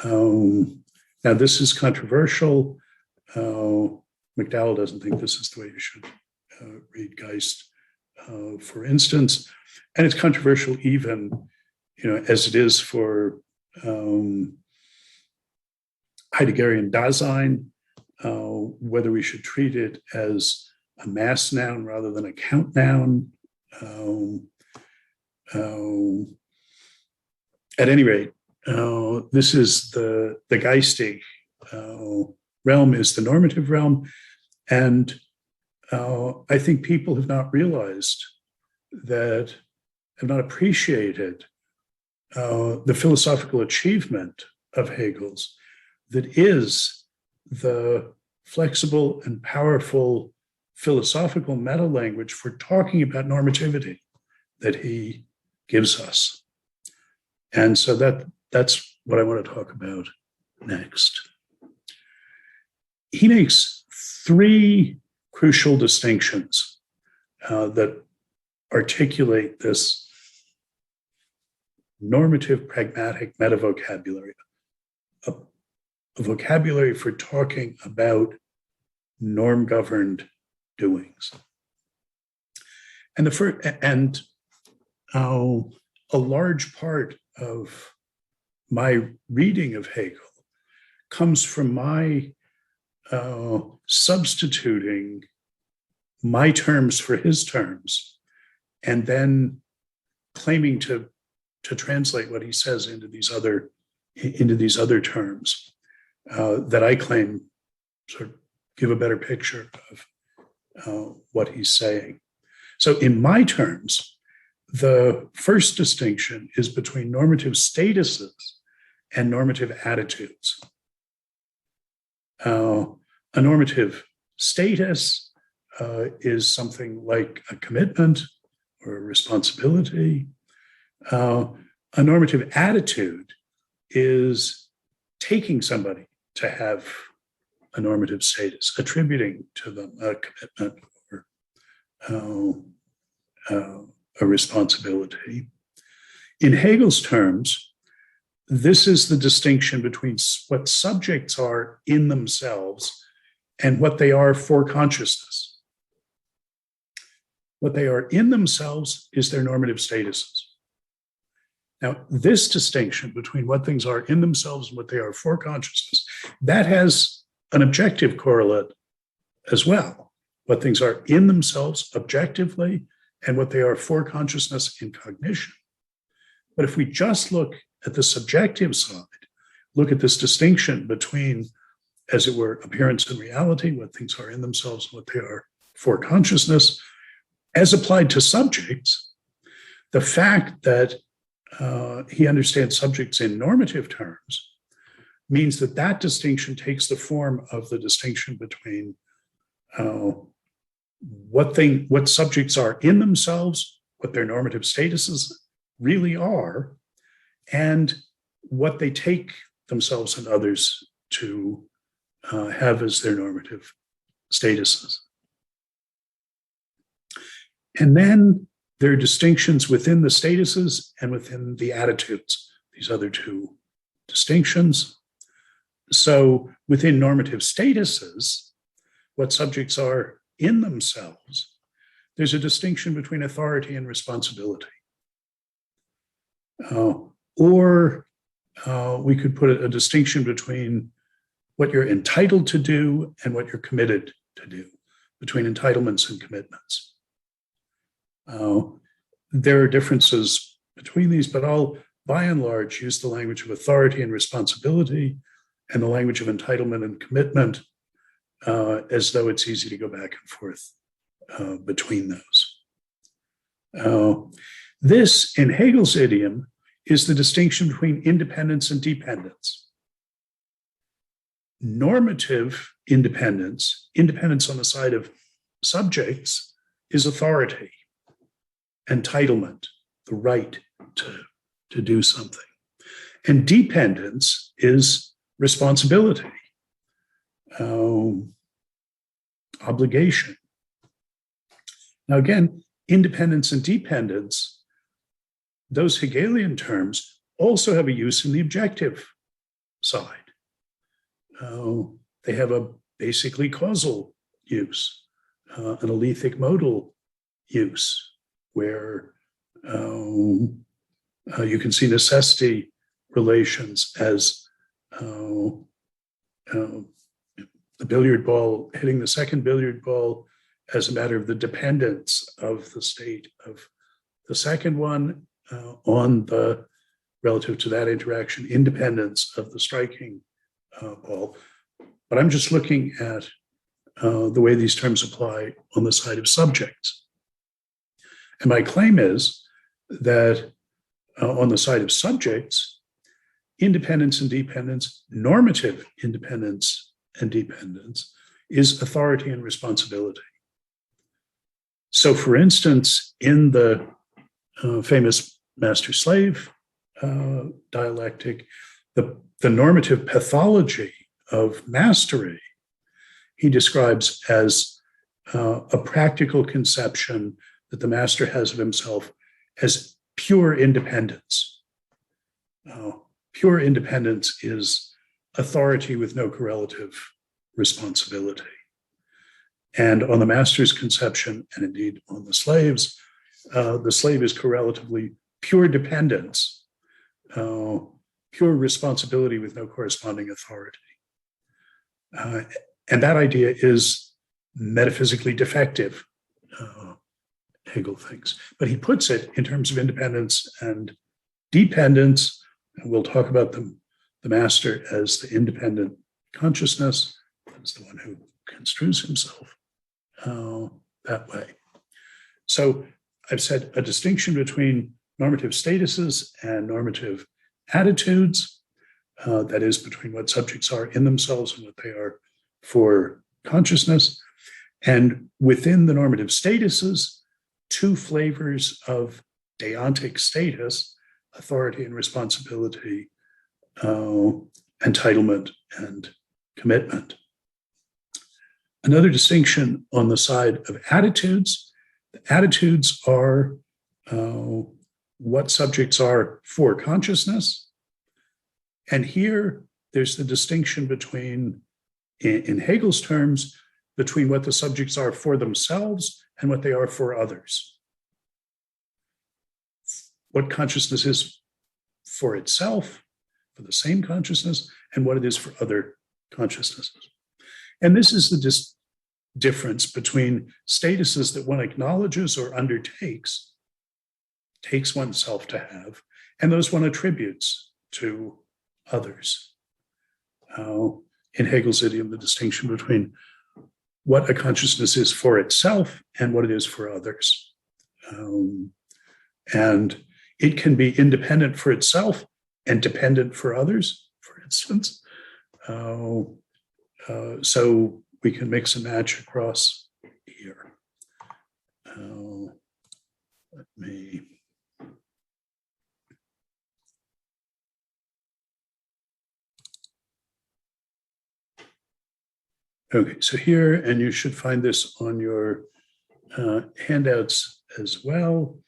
Now, this is controversial. McDowell doesn't think this is the way you should read Geist for instance, and it's controversial even, as it is for Heideggerian Dasein, whether we should treat it as a mass noun rather than a count noun. At any rate, this is the geistig realm, is the normative realm. And I think people have not realized that, have not appreciated the philosophical achievement of Hegel's, that is the flexible and powerful philosophical meta-language for talking about normativity that he gives us. And so that's what I want to talk about next. He makes three crucial distinctions that articulate this normative pragmatic meta-vocabulary, a vocabulary for talking about norm-governed doings. And a large part of my reading of Hegel comes from my substituting my terms for his terms, and then claiming to translate what he says into these other terms that I claim sort of give a better picture of what he's saying. So in my terms, the first distinction is between normative statuses and normative attitudes. A normative status is something like a commitment or a responsibility. A normative attitude is taking somebody to have a normative status, attributing to them a commitment or a responsibility. In Hegel's terms, this is the distinction between what subjects are in themselves and what they are for consciousness. What they are in themselves is their normative statuses. Now, this distinction between what things are in themselves and what they are for consciousness, that has an objective correlate as well. What things are in themselves objectively and what they are for consciousness in cognition. But if we just look at the subjective side, look at this distinction between, as it were, appearance and reality, what things are in themselves and what they are for consciousness, as applied to subjects, the fact that he understands subjects in normative terms means that that distinction takes the form of the distinction between what subjects are in themselves, what their normative statuses really are, and what they take themselves and others to have as their normative statuses. And then there are distinctions within the statuses and within the attitudes, these other two distinctions. So within normative statuses, what subjects are in themselves, there's a distinction between authority and responsibility. Or we could put a distinction between what you're entitled to do and what you're committed to do, between entitlements and commitments. There are differences between these, but I'll, by and large, use the language of authority and responsibility and the language of entitlement and commitment as though it's easy to go back and forth between those. This, in Hegel's idiom, is the distinction between independence and dependence. Normative independence, independence on the side of subjects, is authority, entitlement, the right to do something. And dependence is responsibility, obligation. Now, again, independence and dependence, those Hegelian terms also have a use in the objective side. They have a basically causal use, an alethic modal use. where you can see necessity relations as the billiard ball hitting the second billiard ball as a matter of the dependence of the state of the second one on the, relative to that interaction, independence of the striking ball. But I'm just looking at the way these terms apply on the side of subjects. And my claim is that on the side of subjects, independence and dependence, normative independence and dependence, is authority and responsibility. So, for instance, in the famous master-slave dialectic, the normative pathology of mastery, he describes as a practical conception that the master has of himself as pure independence. Pure independence is authority with no correlative responsibility. And on the master's conception, and indeed on the slave is correlatively pure dependence, pure responsibility with no corresponding authority. And that idea is metaphysically defective, Hegel thinks. But he puts it in terms of independence and dependence, and we'll talk about the master as the independent consciousness, as the one who construes himself that way. So I've said a distinction between normative statuses and normative attitudes, that is, between what subjects are in themselves and what they are for consciousness. And within the normative statuses, two flavors of deontic status, authority and responsibility, entitlement and commitment. Another distinction on the side of attitudes, the attitudes are what subjects are for consciousness. And here there's the distinction between, in Hegel's terms, between what the subjects are for themselves and what they are for others. What consciousness is for itself, for the same consciousness, and what it is for other consciousnesses. And this is the difference between statuses that one acknowledges or undertakes, takes oneself to have, and those one attributes to others. In Hegel's idiom, the distinction between what a consciousness is for itself and what it is for others. And it can be independent for itself and dependent for others, for instance. So we can mix and match across here. Let me... Okay, so here, and you should find this on your handouts as well.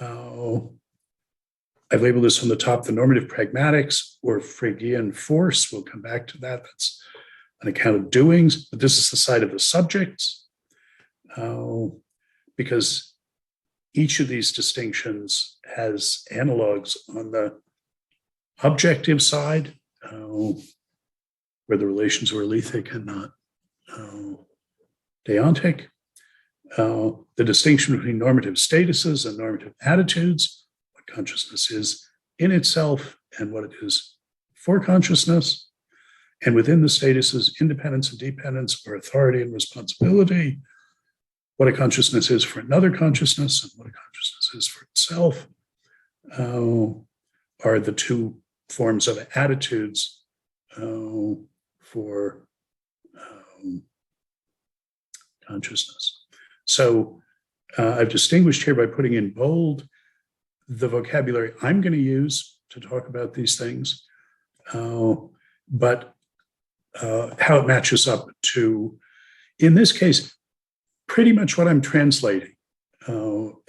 I've labeled this on the top, the normative pragmatics or Phrygian force. We'll come back to that. That's an account of doings, but this is the side of the subjects, because each of these distinctions has analogs on the objective side, where the relations are lethic and not deontic. The distinction between normative statuses and normative attitudes, what consciousness is in itself and what it is for consciousness. And within the statuses, independence and dependence, or authority and responsibility, what a consciousness is for another consciousness and what a consciousness is for itself, are the two forms of attitudes for consciousness. So I've distinguished here by putting in bold the vocabulary I'm going to use to talk about these things, but how it matches up to, in this case, pretty much what I'm translating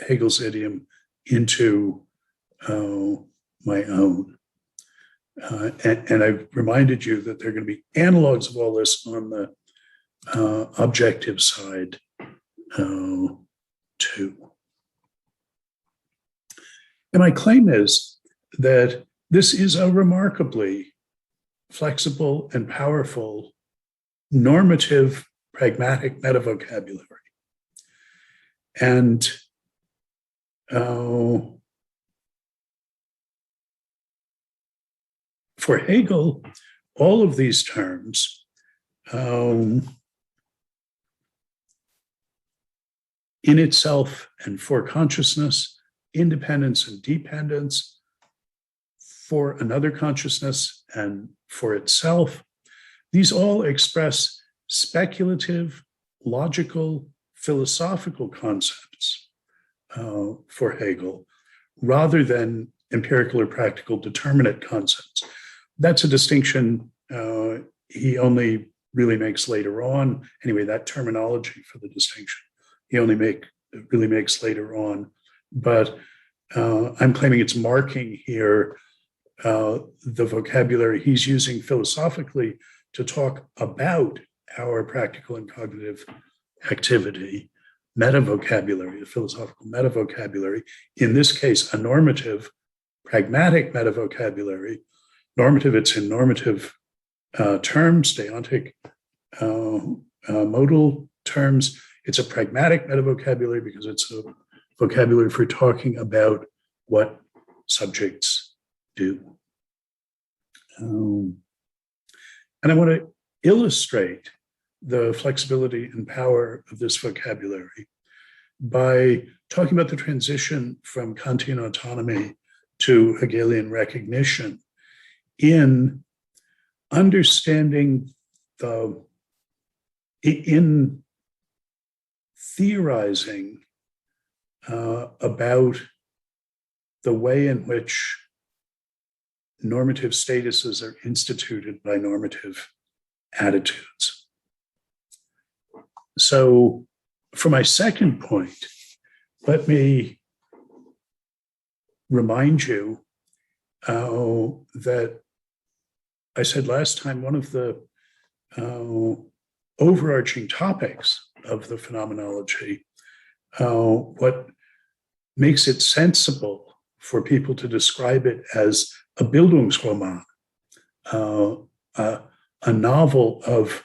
Hegel's idiom into my own. And I've reminded you that there are going to be analogs of all this on the objective side too. And my claim is that this is a remarkably flexible and powerful normative, pragmatic metavocabulary. And for Hegel, all of these terms in itself and for consciousness, independence and dependence, for another consciousness and for itself, these all express speculative, logical, philosophical concepts for Hegel, rather than empirical or practical determinate concepts. That's a distinction he only really makes later on. Anyway, that terminology for the distinction he only really makes later on. But I'm claiming it's marking here the vocabulary he's using philosophically to talk about our practical and cognitive activity, metavocabulary, a philosophical metavocabulary, in this case, a normative, pragmatic metavocabulary. Normative, it's in normative terms, deontic modal terms. It's a pragmatic metavocabulary because it's a vocabulary for talking about what subjects do. And I want to illustrate the flexibility and power of this vocabulary by talking about the transition from Kantian autonomy to Hegelian recognition in understanding in theorizing about the way in which normative statuses are instituted by normative attitudes. So for my second point, let me remind you that I said last time one of the overarching topics of the phenomenology, what makes it sensible for people to describe it as a Bildungsroman, a novel of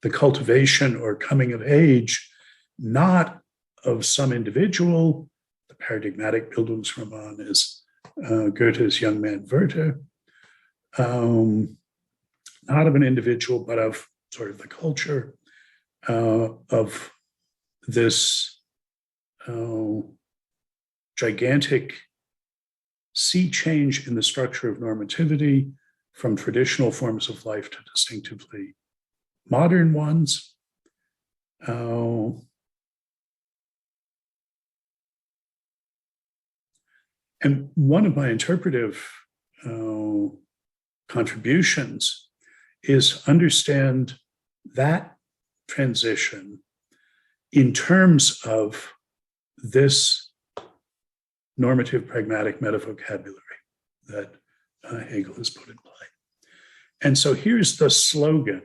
the cultivation or coming of age, not of some individual. The paradigmatic Bildungsroman is Goethe's young man Werther, not of an individual, but of sort of the culture of this gigantic sea change in the structure of normativity from traditional forms of life to distinctively modern ones. And one of my interpretive contributions is understand that transition in terms of this normative pragmatic metavocabulary that Hegel has put in play. And so here's the slogan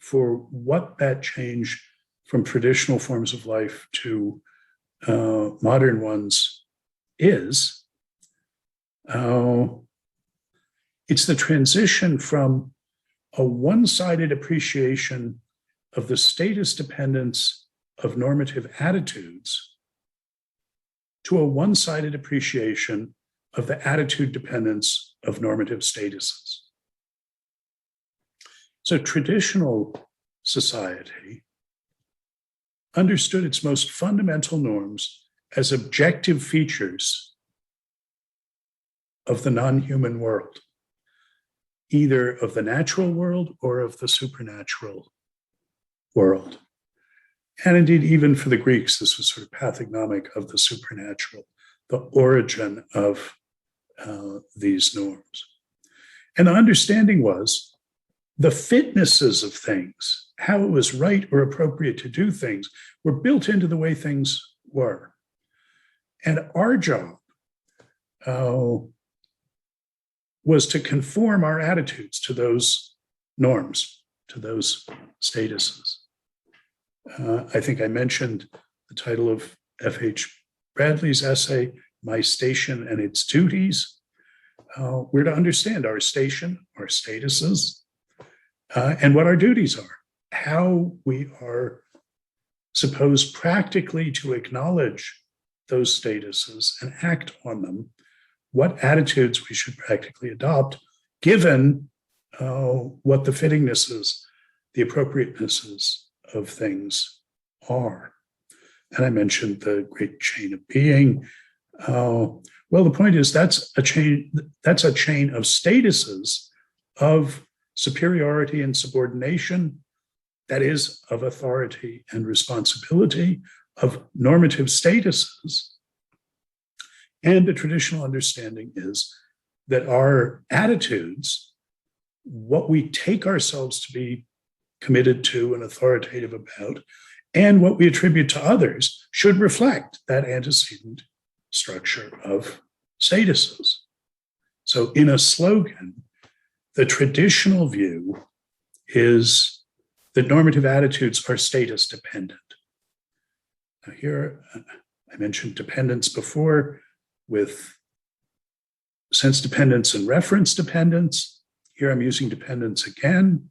for what that change from traditional forms of life to modern ones is. It's the transition from a one-sided appreciation of the status dependence of normative attitudes to a one-sided appreciation of the attitude dependence of normative statuses. So traditional society understood its most fundamental norms as objective features of the non-human world, either of the natural world or of the supernatural world. And indeed, even for the Greeks, this was sort of pathognomic of the supernatural, the origin of these norms. And the understanding was the fitnesses of things, how it was right or appropriate to do things, were built into the way things were. And our job was to conform our attitudes to those norms, to those statuses. I think I mentioned the title of F.H. Bradley's essay, my station and its duties. We're to understand our station, our statuses, and what our duties are, how we are supposed practically to acknowledge those statuses and act on them, what attitudes we should practically adopt, given what the fittingnesses, the appropriatenesses of things are. And I mentioned the great chain of being. Well, the point is that's a chain of statuses of superiority and subordination, that is, of authority and responsibility, of normative statuses. And the traditional understanding is that our attitudes, what we take ourselves to be committed to and authoritative about, and what we attribute to others should reflect that antecedent structure of statuses. So in a slogan, the traditional view is that normative attitudes are status dependent. Now here, I mentioned dependence before with sense dependence and reference dependence. Here I'm using dependence again.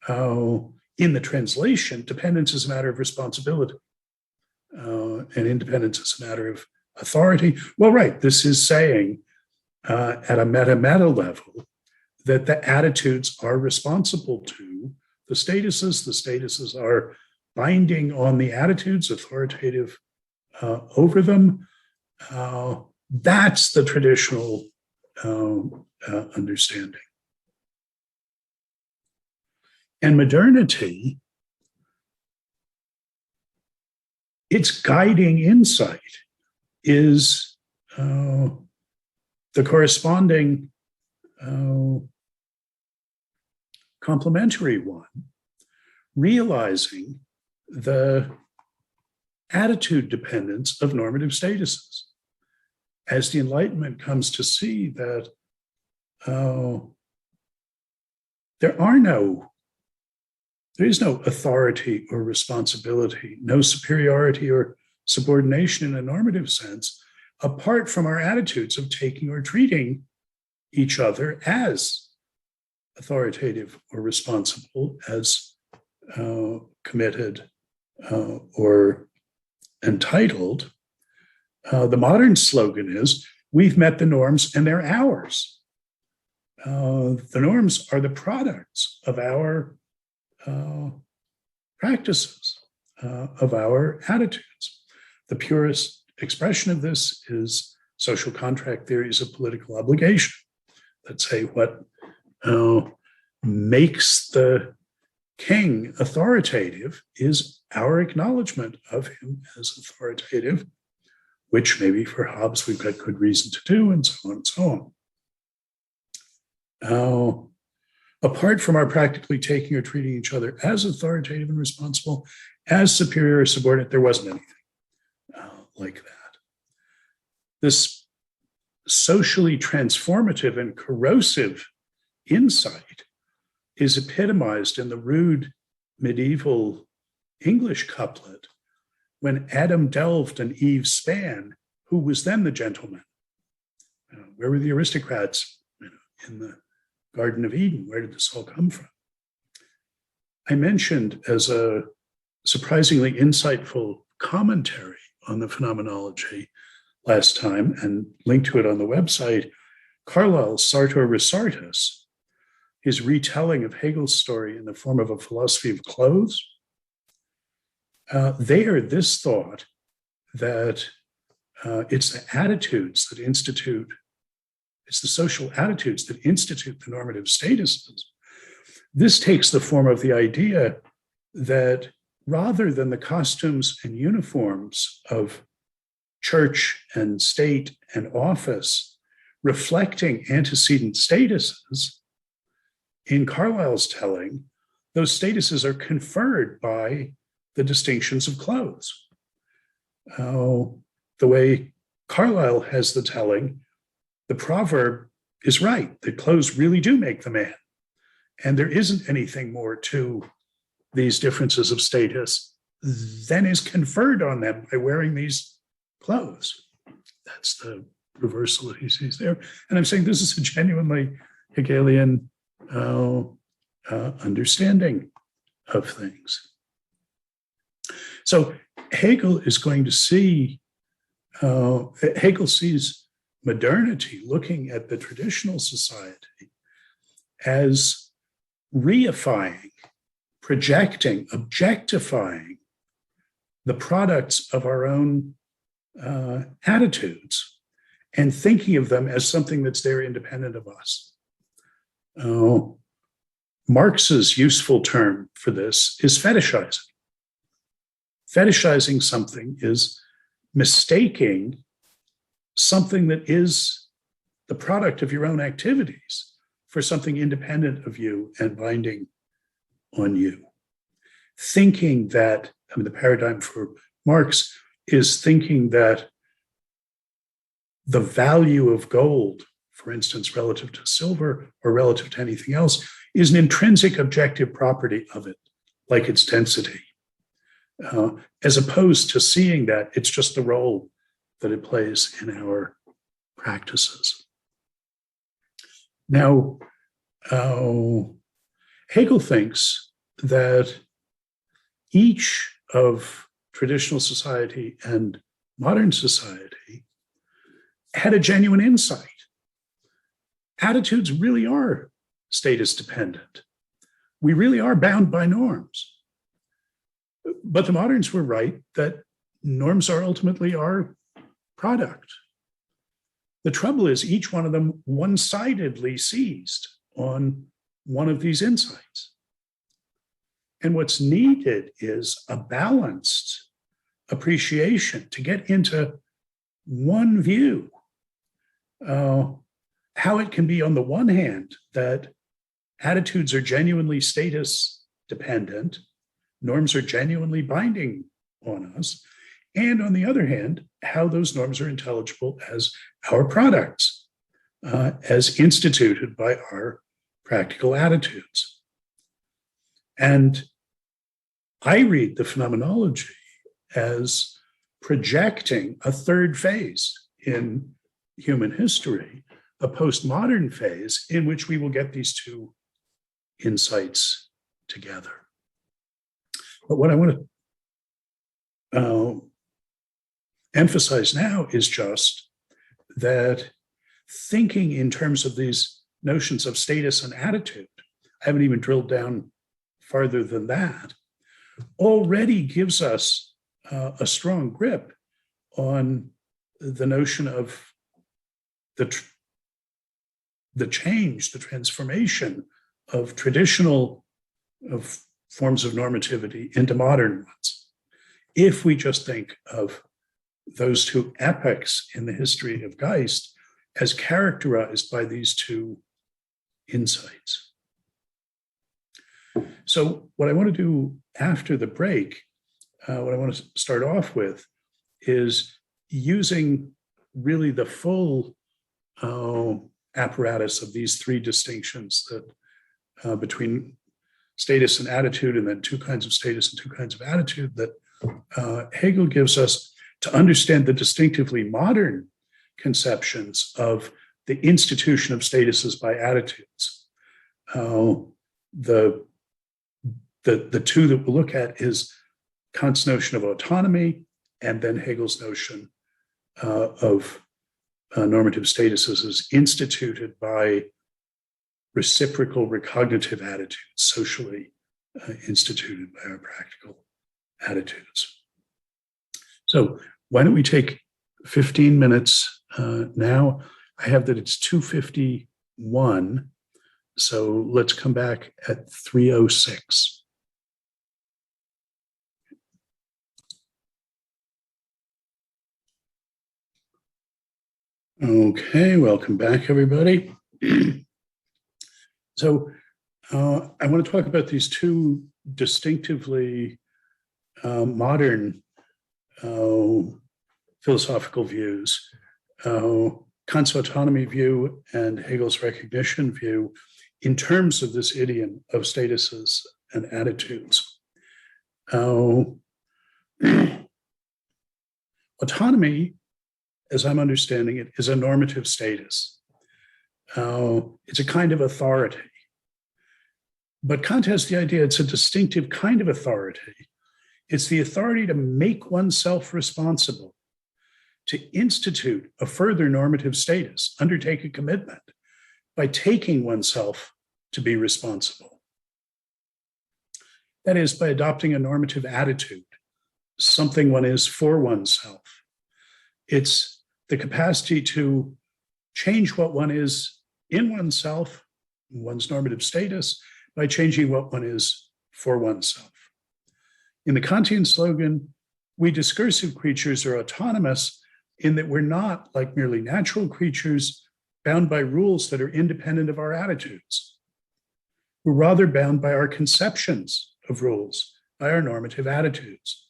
In the translation, dependence is a matter of responsibility, and independence is a matter of authority. Well, right, this is saying at a meta level that the attitudes are responsible to the statuses. The statuses are binding on the attitudes, authoritative over them. That's the traditional understanding. And modernity, its guiding insight is the corresponding complementary one, realizing the attitude dependence of normative statuses. As the Enlightenment comes to see that there is no authority or responsibility, no superiority or subordination in a normative sense, apart from our attitudes of taking or treating each other as authoritative or responsible, as committed or entitled. The modern slogan is, we've met the norms and they're ours. The norms are the products of our practices, of our attitudes. The purest expression of this is social contract theories of political obligation that say what makes the king authoritative is our acknowledgement of him as authoritative, which maybe for Hobbes we've got good reason to do, and so on and so on. Apart from our practically taking or treating each other as authoritative and responsible, as superior or subordinate, there wasn't anything like that. This socially transformative and corrosive insight is epitomized in the rude medieval English couplet when Adam delved and Eve span, who was then the gentleman? Where were the aristocrats in the Garden of Eden? Where did this all come from? I mentioned as a surprisingly insightful commentary on the Phenomenology last time, and linked to it on the website, Carlyle's Sartor Resartus, his retelling of Hegel's story in the form of a philosophy of clothes. There, this thought that it's the attitudes that institute, it's the social attitudes that institute the normative statuses. This takes the form of the idea that rather than the costumes and uniforms of church and state and office reflecting antecedent statuses, in Carlyle's telling, those statuses are conferred by the distinctions of clothes. The way Carlyle has the telling, the proverb is right, that clothes really do make the man. And there isn't anything more to these differences of status than is conferred on them by wearing these clothes. That's the reversal that he sees there. And I'm saying this is a genuinely Hegelian understanding of things. So Hegel is going to see, Hegel sees modernity looking at the traditional society as reifying, projecting, objectifying the products of our own attitudes and thinking of them as something that's there independent of us. Marx's useful term for this is fetishizing. Fetishizing something is mistaking something that is the product of your own activities for something independent of you and binding on you. Thinking that, I mean, the paradigm for Marx is thinking that the value of gold, for instance, relative to silver or relative to anything else, is an intrinsic objective property of it, like its density, as opposed to seeing that it's just the role that it plays in our practices. Now, Hegel thinks that each of traditional society and modern society had a genuine insight. Attitudes really are status dependent. We really are bound by norms. But the moderns were right that norms are ultimately our product. The trouble is each one of them one-sidedly seized on one of these insights. And what's needed is a balanced appreciation to get into one view. How it can be, on the one hand, that attitudes are genuinely status dependent, norms are genuinely binding on us, and on the other hand, how those norms are intelligible as our products, as instituted by our practical attitudes. And I read the Phenomenology as projecting a third phase in human history, a postmodern phase in which we will get these two insights together. But what I want to emphasize now is just that thinking in terms of these notions of status and attitude, I haven't even drilled down farther than that, already gives us a strong grip on the notion of the change, the transformation of traditional forms of normativity into modern ones. If we just think of those two epochs in the history of Geist as characterized by these two insights. So what I want to do after the break, what I want to start off with is using really the full apparatus of these three distinctions that between status and attitude, and then two kinds of status and two kinds of attitude that Hegel gives us to understand the distinctively modern conceptions of the institution of statuses by attitudes. The two that we'll look at is Kant's notion of autonomy, and then Hegel's notion of normative statuses as instituted by reciprocal recognitive attitudes, socially instituted by our practical attitudes. So why don't we take 15 minutes now? I have that it's 2:51, so let's come back at 3:06. Okay, welcome back, everybody. So I want to talk about these two distinctively modern philosophical views, Kant's autonomy view and Hegel's recognition view, in terms of this idiom of statuses and attitudes. Autonomy as I'm understanding it, is a normative status. It's a kind of authority. But Kant has the idea it's a distinctive kind of authority. It's the authority to make oneself responsible, to institute a further normative status, undertake a commitment by taking oneself to be responsible. That is, by adopting a normative attitude, something one is for oneself. It's the capacity to change what one is in oneself, one's normative status, by changing what one is for oneself. In the Kantian slogan, we discursive creatures are autonomous in that we're not, like merely natural creatures, bound by rules that are independent of our attitudes. We're rather bound by our conceptions of rules, by our normative attitudes.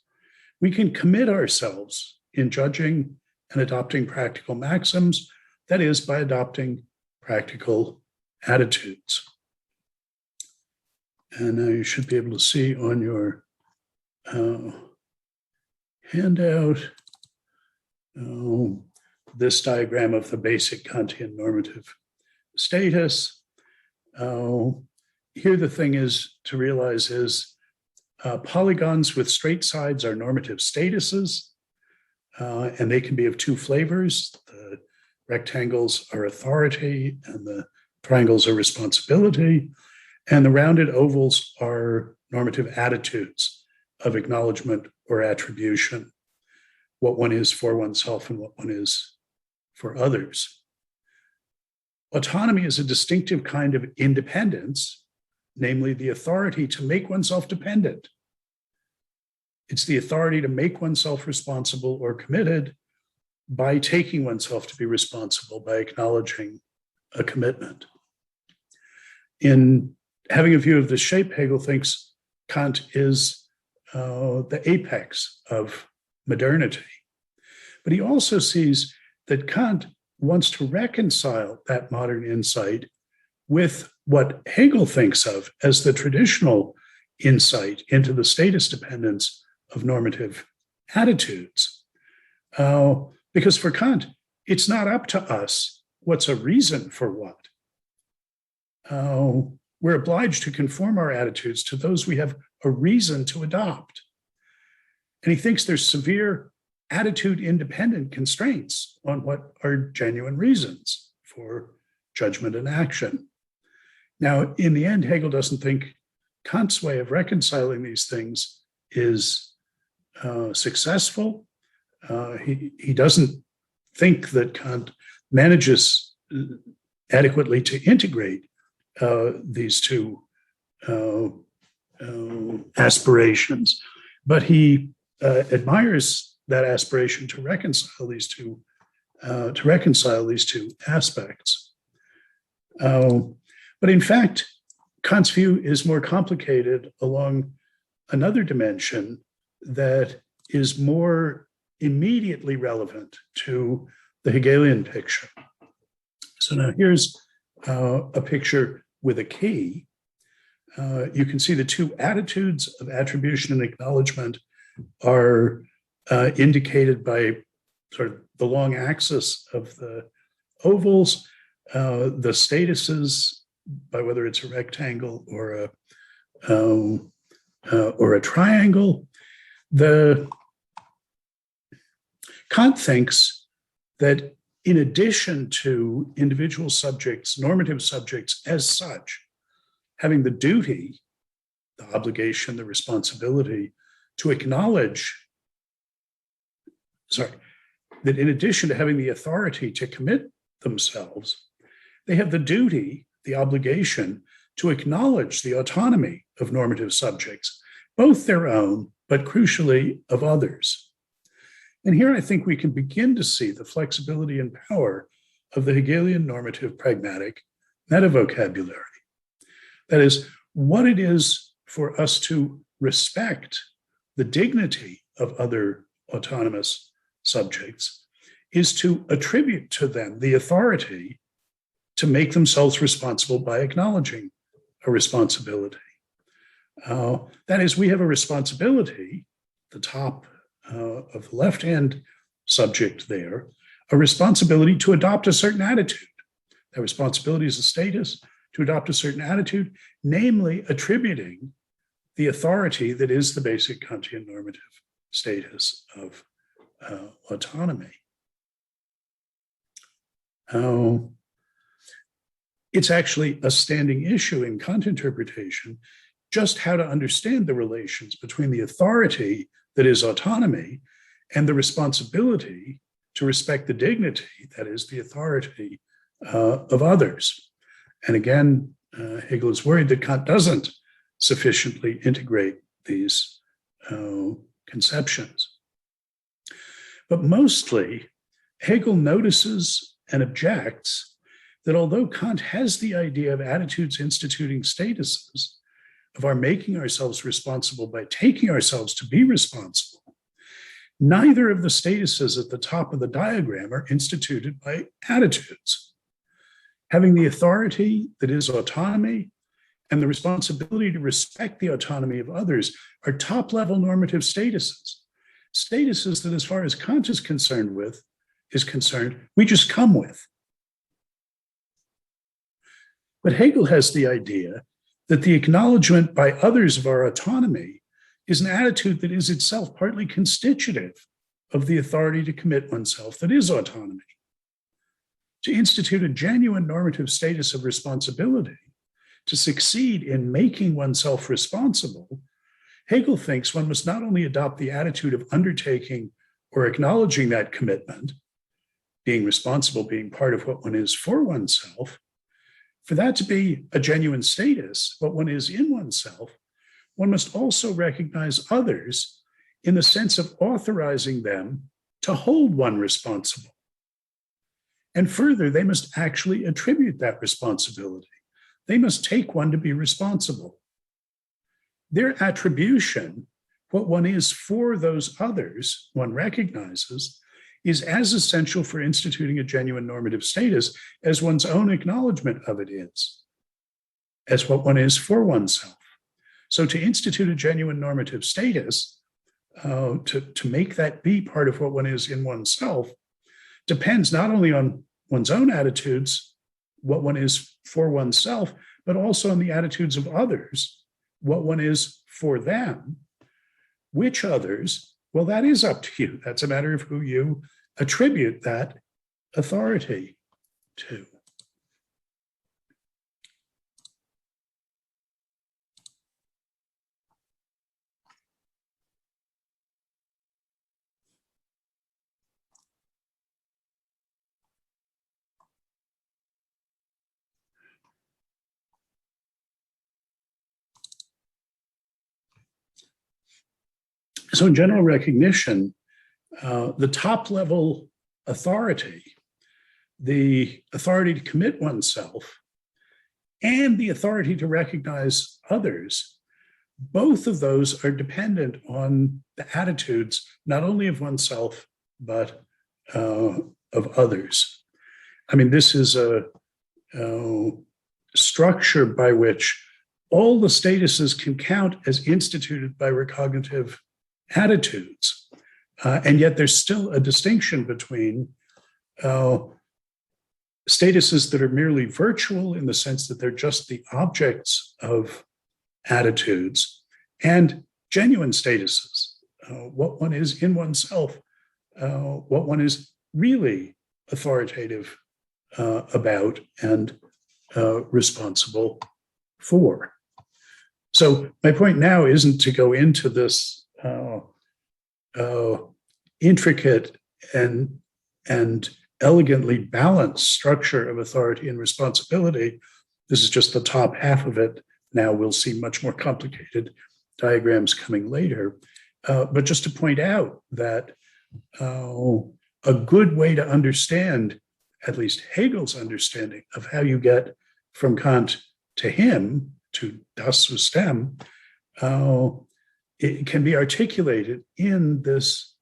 We can commit ourselves in judging and adopting practical maxims, that is, by adopting practical attitudes. And now you should be able to see on your handout this diagram of the basic Kantian normative status. Here the thing is to realize is polygons with straight sides are normative statuses, and they can be of two flavors. The rectangles are authority and the triangles are responsibility, and the rounded ovals are normative attitudes of acknowledgement or attribution, what one is for oneself and what one is for others. Autonomy is a distinctive kind of independence, namely the authority to make oneself dependent. It's the authority to make oneself responsible or committed by taking oneself to be responsible, by acknowledging a commitment. In having a view of this shape, Hegel thinks Kant is the apex of modernity. But he also sees that Kant wants to reconcile that modern insight with what Hegel thinks of as the traditional insight into the status dependence of normative attitudes. Because for Kant, it's not up to us what's a reason for what. We're obliged to conform our attitudes to those we have a reason to adopt. And he thinks there's severe attitude-independent constraints on what are genuine reasons for judgment and action. Now, in the end, Hegel doesn't think Kant's way of reconciling these things is successful. He doesn't think that Kant manages adequately to integrate these two aspirations, but he admires that aspiration to reconcile these two aspects. But in fact, Kant's view is more complicated along another dimension that is more immediately relevant to the Hegelian picture. So now here's a picture with a key. You can see the two attitudes of attribution and acknowledgement are indicated by sort of the long axis of the ovals, the statuses by whether it's a rectangle or a triangle. Kant thinks that in addition to individual subjects, normative subjects as such, having the duty, the obligation, the responsibility to acknowledge, that in addition to having the authority to commit themselves, they have the duty, the obligation to acknowledge the autonomy of normative subjects, both their own, but crucially of others. And here I think we can begin to see the flexibility and power of the Hegelian normative pragmatic meta-vocabulary. That is, what it is for us to respect the dignity of other autonomous subjects is to attribute to them the authority to make themselves responsible by acknowledging a responsibility. That is, we have a responsibility, the top of the left-hand subject there, a responsibility to adopt a certain attitude. That responsibility is a status to adopt a certain attitude, namely attributing the authority that is the basic Kantian normative status of autonomy. It's actually a standing issue in Kant interpretation just how to understand the relations between the authority that is autonomy and the responsibility to respect the dignity, that is the authority of others. And again, Hegel is worried that Kant doesn't sufficiently integrate these conceptions. But mostly, Hegel notices and objects that although Kant has the idea of attitudes instituting statuses, of our making ourselves responsible by taking ourselves to be responsible, neither of the statuses at the top of the diagram are instituted by attitudes. Having the authority that is autonomy and the responsibility to respect the autonomy of others are top-level normative statuses. Statuses that, as far as Kant is concerned, we just come with. But Hegel has the idea that the acknowledgement by others of our autonomy is an attitude that is itself partly constitutive of the authority to commit oneself that is autonomy. To institute a genuine normative status of responsibility, to succeed in making oneself responsible, Hegel thinks one must not only adopt the attitude of undertaking or acknowledging that commitment, being responsible, being part of what one is for oneself. For that to be a genuine status, what one is in oneself, one must also recognize others in the sense of authorizing them to hold one responsible. And further, they must actually attribute that responsibility. They must take one to be responsible. Their attribution, what one is for those others, one recognizes, is as essential for instituting a genuine normative status as one's own acknowledgement of it is, as what one is for oneself. So to institute a genuine normative status, to make that be part of what one is in oneself, depends not only on one's own attitudes, what one is for oneself, but also on the attitudes of others, what one is for them. Which others? Well, that is up to you. That's a matter of who you attribute that authority to. So in general recognition, the top level authority, the authority to commit oneself, and the authority to recognize others, both of those are dependent on the attitudes, not only of oneself, but of others. I mean, this is a structure by which all the statuses can count as instituted by recognitive attitudes. And yet there's still a distinction between statuses that are merely virtual in the sense that they're just the objects of attitudes and genuine statuses, what one is in oneself, what one is really authoritative about and responsible for. So my point now isn't to go into this intricate and elegantly balanced structure of authority and responsibility. This is just the top half of it. Now we'll see much more complicated diagrams coming later. But just to point out that a good way to understand, at least Hegel's understanding of how you get from Kant to him, to das System, it can be articulated in this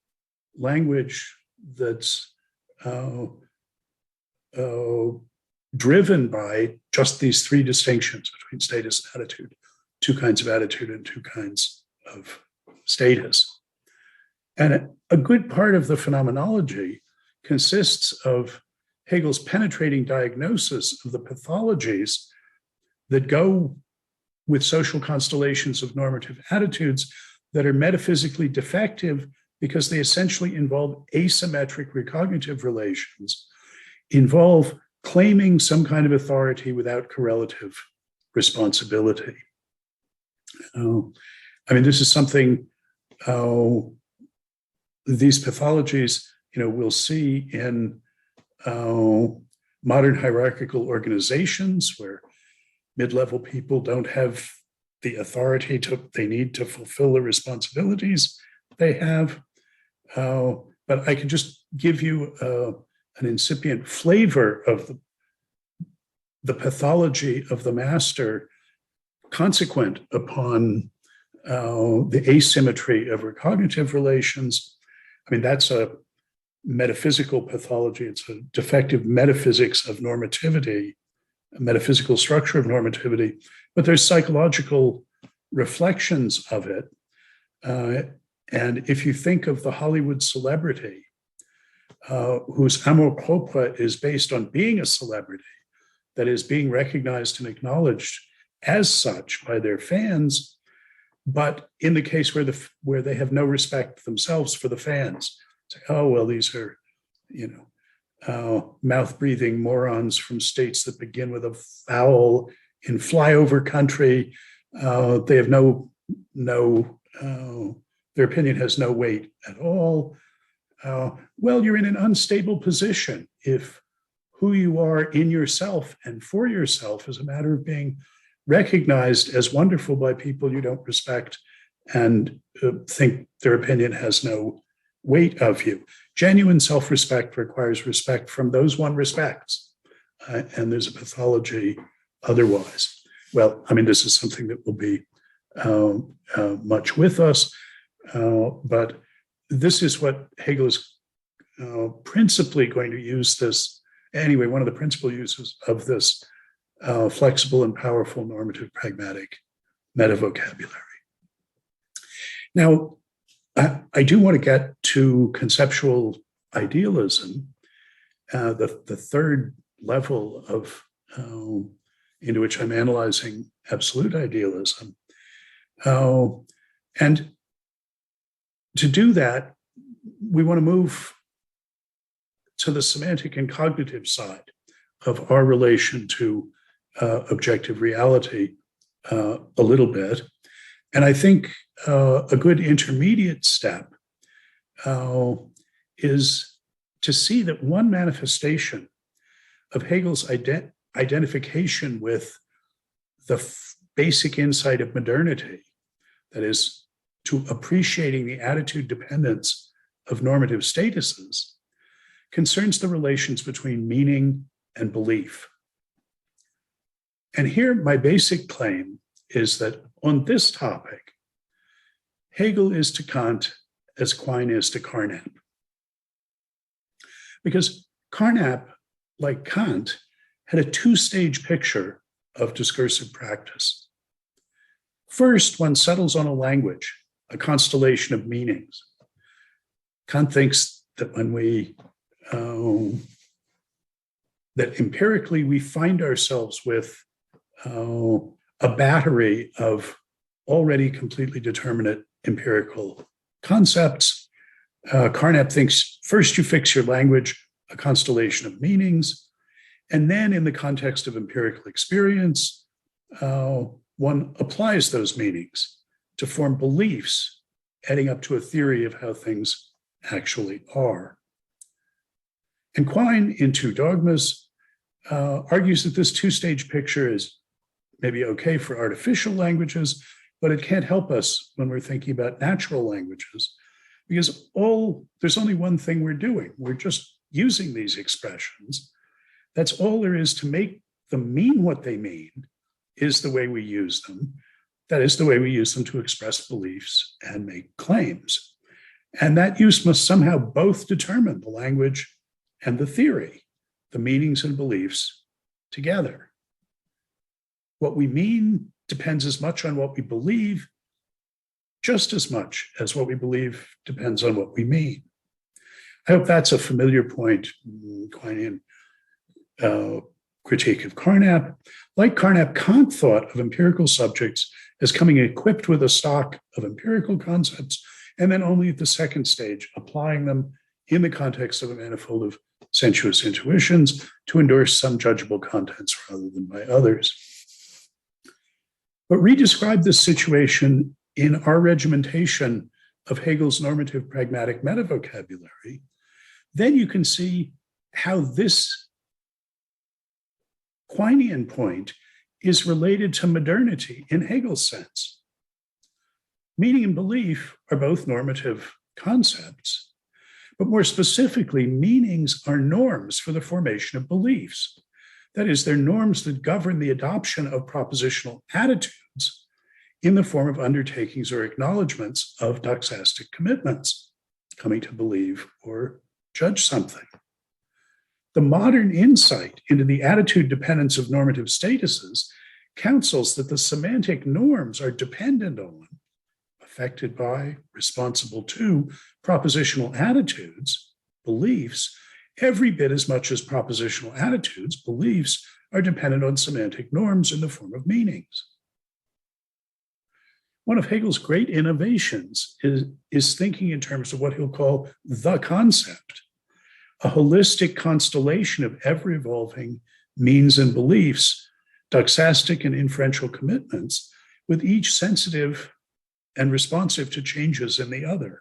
language that's driven by just these three distinctions between status and attitude, two kinds of attitude and two kinds of status. And a good part of the phenomenology consists of Hegel's penetrating diagnosis of the pathologies that go with social constellations of normative attitudes that are metaphysically defective because they essentially involve asymmetric recognitive relations, involve claiming some kind of authority without correlative responsibility. This is something these pathologies, we'll see in modern hierarchical organizations where mid-level people don't have the authority they need to fulfill the responsibilities they have. But I can just give you an incipient flavor of the pathology of the master consequent upon the asymmetry of recognitive relations. That's a metaphysical pathology. It's a defective metaphysics of normativity, a metaphysical structure of normativity, but there's psychological reflections of it. And if you think of the Hollywood celebrity, whose amour propre is based on being a celebrity, that is being recognized and acknowledged as such by their fans, but in the case where they have no respect themselves for the fans, it's like, oh, well, these are, mouth-breathing morons from states that begin with a vowel in flyover country. They have their opinion has no weight at all. Well, you're in an unstable position if who you are in yourself and for yourself is a matter of being recognized as wonderful by people you don't respect and think their opinion has no weight of you. Genuine self-respect requires respect from those one respects, and there's a pathology otherwise. Well, this is something that will be much with us, but this is what Hegel is principally going to use this. Anyway, one of the principal uses of this flexible and powerful normative pragmatic meta-vocabulary. Now, I do want to get to conceptual idealism, the third level of into which I'm analyzing absolute idealism. And to do that, we want to move to the semantic and cognitive side of our relation to objective reality a little bit. And I think a good intermediate step is to see that one manifestation of Hegel's identification with the basic insight of modernity, that is, to appreciating the attitude dependence of normative statuses, concerns the relations between meaning and belief. And here, my basic claim is that on this topic, Hegel is to Kant as Quine is to Carnap. Because Carnap, like Kant, had a two-stage picture of discursive practice. First, one settles on a language, a constellation of meanings. Kant thinks that when that empirically we find ourselves with a battery of already completely determinate empirical concepts. Carnap thinks first you fix your language, a constellation of meanings, and then in the context of empirical experience, one applies those meanings to form beliefs, adding up to a theory of how things actually are. And Quine, in Two Dogmas, argues that this two-stage picture is maybe okay for artificial languages, but it can't help us when we're thinking about natural languages, because there's only one thing we're doing. We're just using these expressions. That's all there is to make them mean what they mean, is the way we use them. That is the way we use them to express beliefs and make claims. And that use must somehow both determine the language and the theory, the meanings and beliefs together. What we mean depends as much on what we believe, just as much as what we believe depends on what we mean. I hope that's a familiar point. Quinian critique of Carnap. Like Carnap, Kant thought of empirical subjects as coming equipped with a stock of empirical concepts, and then only at the second stage, applying them in the context of a manifold of sensuous intuitions to endorse some judgeable contents rather than by others. But redescribe this situation in our regimentation of Hegel's normative pragmatic metavocabulary, then you can see how this Quinian point is related to modernity in Hegel's sense. Meaning and belief are both normative concepts, but more specifically, meanings are norms for the formation of beliefs. That is, they're norms that govern the adoption of propositional attitudes in the form of undertakings or acknowledgements of doxastic commitments, coming to believe or judge something. The modern insight into the attitude dependence of normative statuses counsels that the semantic norms are dependent on, affected by, responsible to propositional attitudes, beliefs, every bit as much as propositional attitudes, beliefs, are dependent on semantic norms in the form of meanings. One of Hegel's great innovations is thinking in terms of what he'll call the concept, a holistic constellation of ever-evolving means and beliefs, doxastic and inferential commitments, with each sensitive and responsive to changes in the other.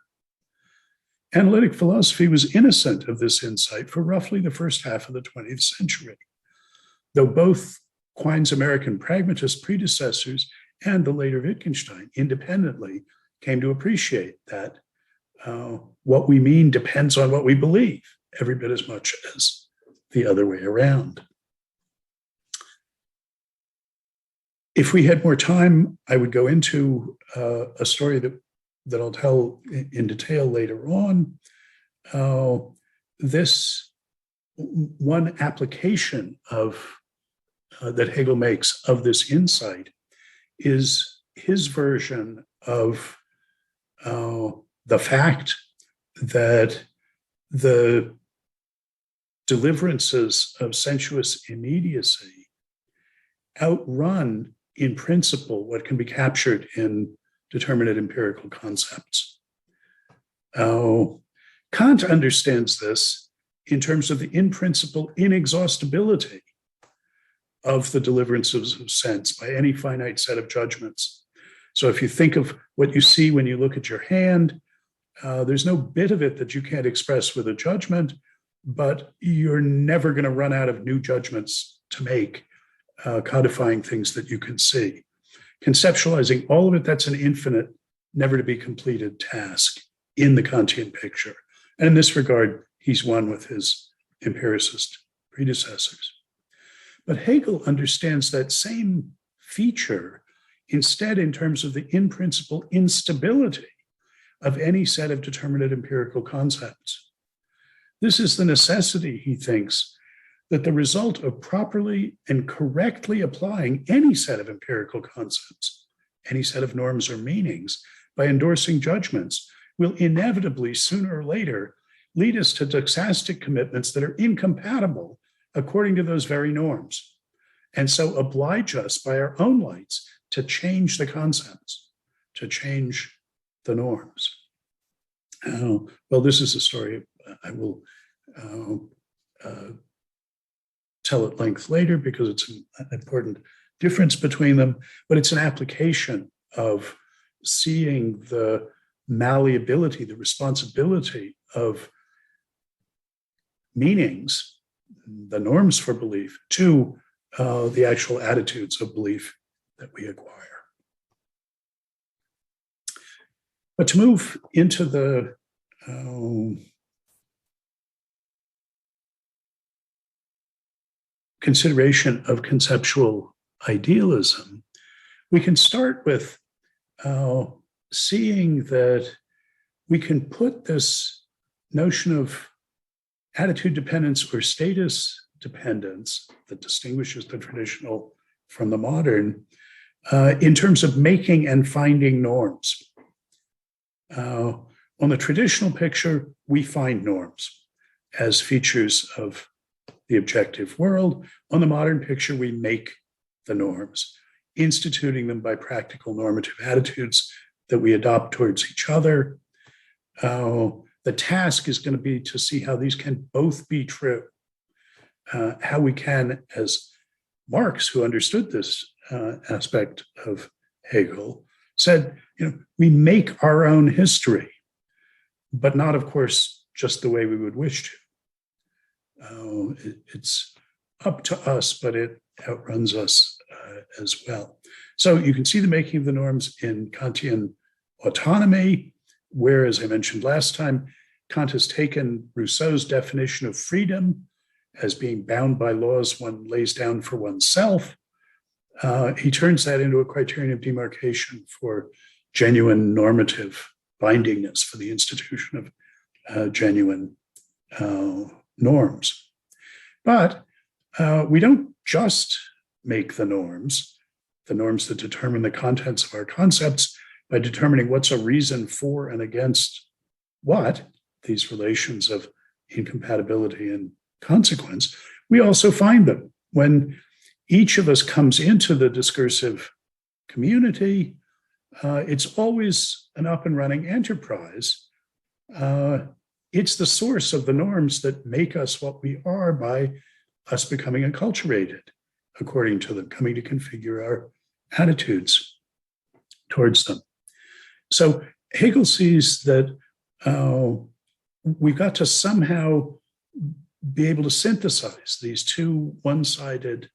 Analytic philosophy was innocent of this insight for roughly the first half of the 20th century, though both Quine's American pragmatist predecessors and the later Wittgenstein independently came to appreciate that what we mean depends on what we believe, every bit as much as the other way around. If we had more time, I would go into a story that I'll tell in detail later on. This one application of that Hegel makes of this insight is his version of the fact that the deliverances of sensuous immediacy outrun, in principle, what can be captured in determinate empirical concepts. Kant understands this in terms of the in principle inexhaustibility of the deliverances of sense by any finite set of judgments. So if you think of what you see when you look at your hand, there's no bit of it that you can't express with a judgment, but you're never going to run out of new judgments to make, codifying things that you can see. Conceptualizing all of it, that's an infinite, never to be completed task in the Kantian picture. And in this regard, he's one with his empiricist predecessors. But Hegel understands that same feature instead in terms of the in principle instability of any set of determinate empirical concepts. This is the necessity, he thinks, that the result of properly and correctly applying any set of empirical concepts, any set of norms or meanings, by endorsing judgments, will inevitably, sooner or later, lead us to doxastic commitments that are incompatible according to those very norms, and so oblige us by our own lights to change the concepts, to change the norms. Well, this is a story I will tell at length later because it's an important difference between them, but it's an application of seeing the malleability, the responsibility of meanings, the norms for belief, to the actual attitudes of belief that we acquire. But to move into the consideration of conceptual idealism, we can start with seeing that we can put this notion of attitude dependence or status dependence that distinguishes the traditional from the modern in terms of making and finding norms. on the traditional picture, we find norms as features of the objective world. On the modern picture, we make the norms, instituting them by practical normative attitudes that we adopt towards each other. The task is going to be to see how these can both be true, how we can, as Marx, who understood this aspect of Hegel, said, we make our own history, but not, of course, just the way we would wish to. It's up to us, but it outruns us as well. So you can see the making of the norms in Kantian autonomy, where, as I mentioned last time, Kant has taken Rousseau's definition of freedom as being bound by laws one lays down for oneself. He turns that into a criterion of demarcation for genuine normative bindingness, for the institution of genuine norms. But we don't just make the norms that determine the contents of our concepts, by determining what's a reason for and against what, these relations of incompatibility and consequence. We also find them when each of us comes into the discursive community. It's always an up and running enterprise. It's the source of the norms that make us what we are by us becoming acculturated according to them, coming to configure our attitudes towards them. So Hegel sees that we've got to somehow be able to synthesize these two one-sided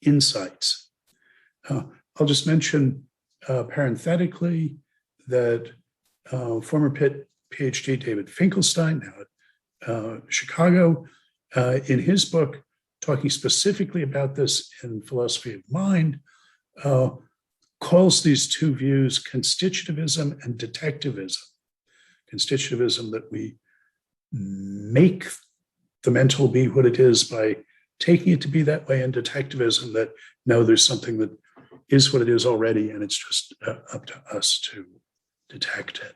insights. I'll just mention parenthetically that former Pitt PhD David Finkelstein, now at Chicago, in his book, talking specifically about this in Philosophy of Mind, calls these two views constitutivism and detectivism. Constitutivism, that we make the mental be what it is by taking it to be that way, and detectivism, that no, there's something that is what it is already, and it's just up to us to detect it.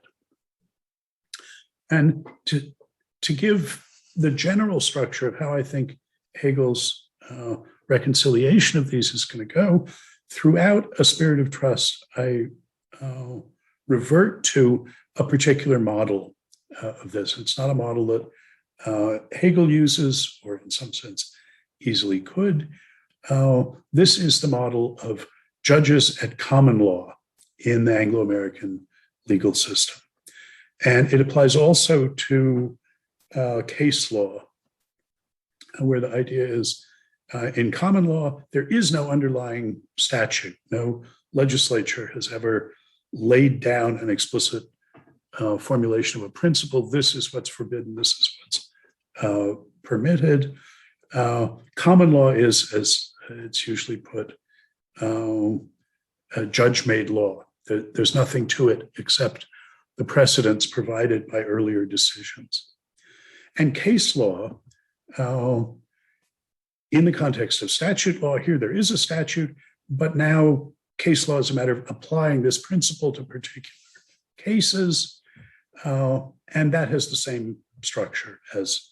And to give the general structure of how I think Hegel's reconciliation of these is going to go, throughout A Spirit of Trust, I revert to a particular model of this. It's not a model that Hegel uses, or in some sense easily could. This is the model of judges at common law in the Anglo-American legal system. And it applies also to case law, where the idea is in common law, there is no underlying statute. No legislature has ever laid down an explicit formulation of a principle. This is what's forbidden. This is what's permitted. Common law is, as it's usually put, a judge-made law. There's nothing to it except the precedents provided by earlier decisions. And case law, in the context of statute law, here there is a statute, but now case law is a matter of applying this principle to particular cases, and that has the same structure as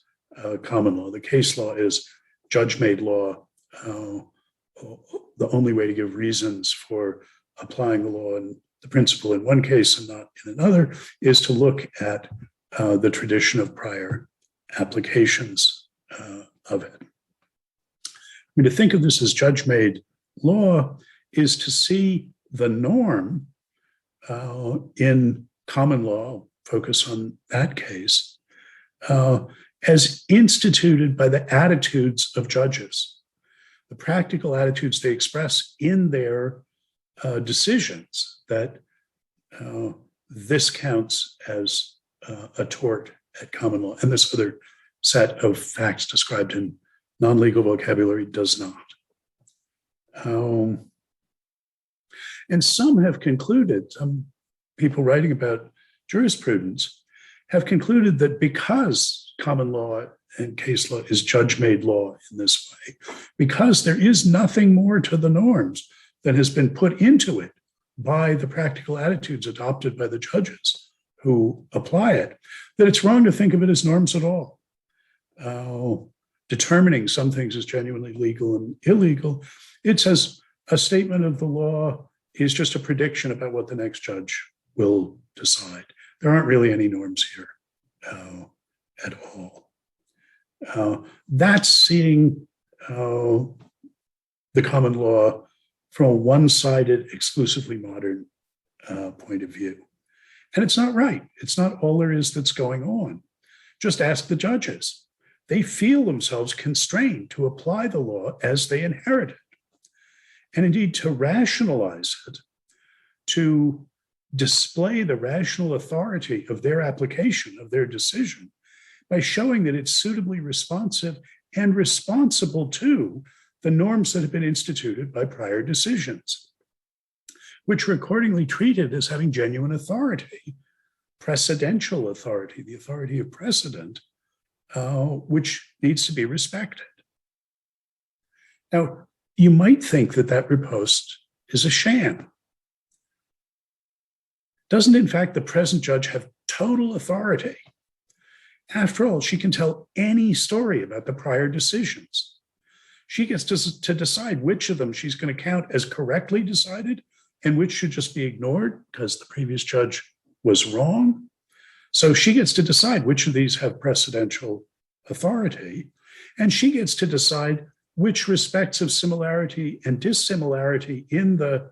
common law. The case law is judge-made law. The only way to give reasons for applying the law and the principle in one case and not in another is to look at the tradition of prior applications of it. I mean, to think of this as judge-made law is to see the norm in common law, focus on that case, as instituted by the attitudes of judges, the practical attitudes they express in their decisions, that this counts as a tort at common law, and this other set of facts described in non-legal vocabulary does not. And some have concluded, some people writing about jurisprudence have concluded that because common law and case law is judge-made law in this way, because there is nothing more to the norms that has been put into it by the practical attitudes adopted by the judges who apply it, that it's wrong to think of it as norms at all. Determining some things as genuinely legal and illegal, it says a statement of the law is just a prediction about what the next judge will decide. There aren't really any norms here at all. That's seeing the common law from a one-sided, exclusively modern point of view. And it's not right. It's not all there is that's going on. Just ask the judges. They feel themselves constrained to apply the law as they inherit it. And indeed, to rationalize it, to display the rational authority of their application, of their decision, by showing that it's suitably responsive and responsible to the norms that have been instituted by prior decisions, which were accordingly treated as having genuine authority, precedential authority, the authority of precedent, which needs to be respected. Now, you might think that that riposte is a sham. Doesn't, in fact, the present judge have total authority? After all, she can tell any story about the prior decisions. She gets to decide which of them she's going to count as correctly decided and which should just be ignored because the previous judge was wrong. So she gets to decide which of these have precedential authority, and she gets to decide which respects of similarity and dissimilarity in the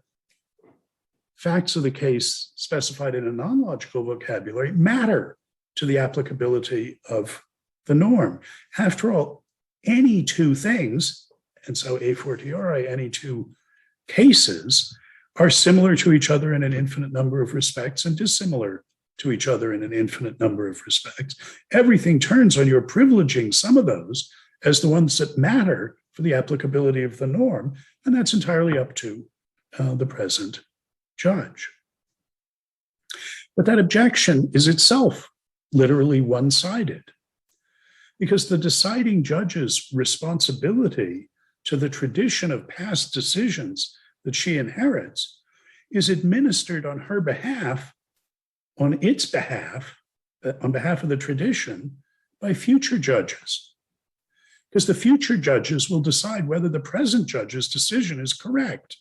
facts of the case specified in a non-logical vocabulary matter to the applicability of the norm. After all, any two things, and so a fortiori, any two cases are similar to each other in an infinite number of respects and dissimilar to each other in an infinite number of respects. Everything turns on your privileging some of those as the ones that matter for the applicability of the norm, and that's entirely up to the present judge. But that objection is itself literally one-sided, because the deciding judge's responsibility to the tradition of past decisions that she inherits is administered on her behalf, on its behalf, on behalf of the tradition, by future judges. Because the future judges will decide whether the present judge's decision is correct,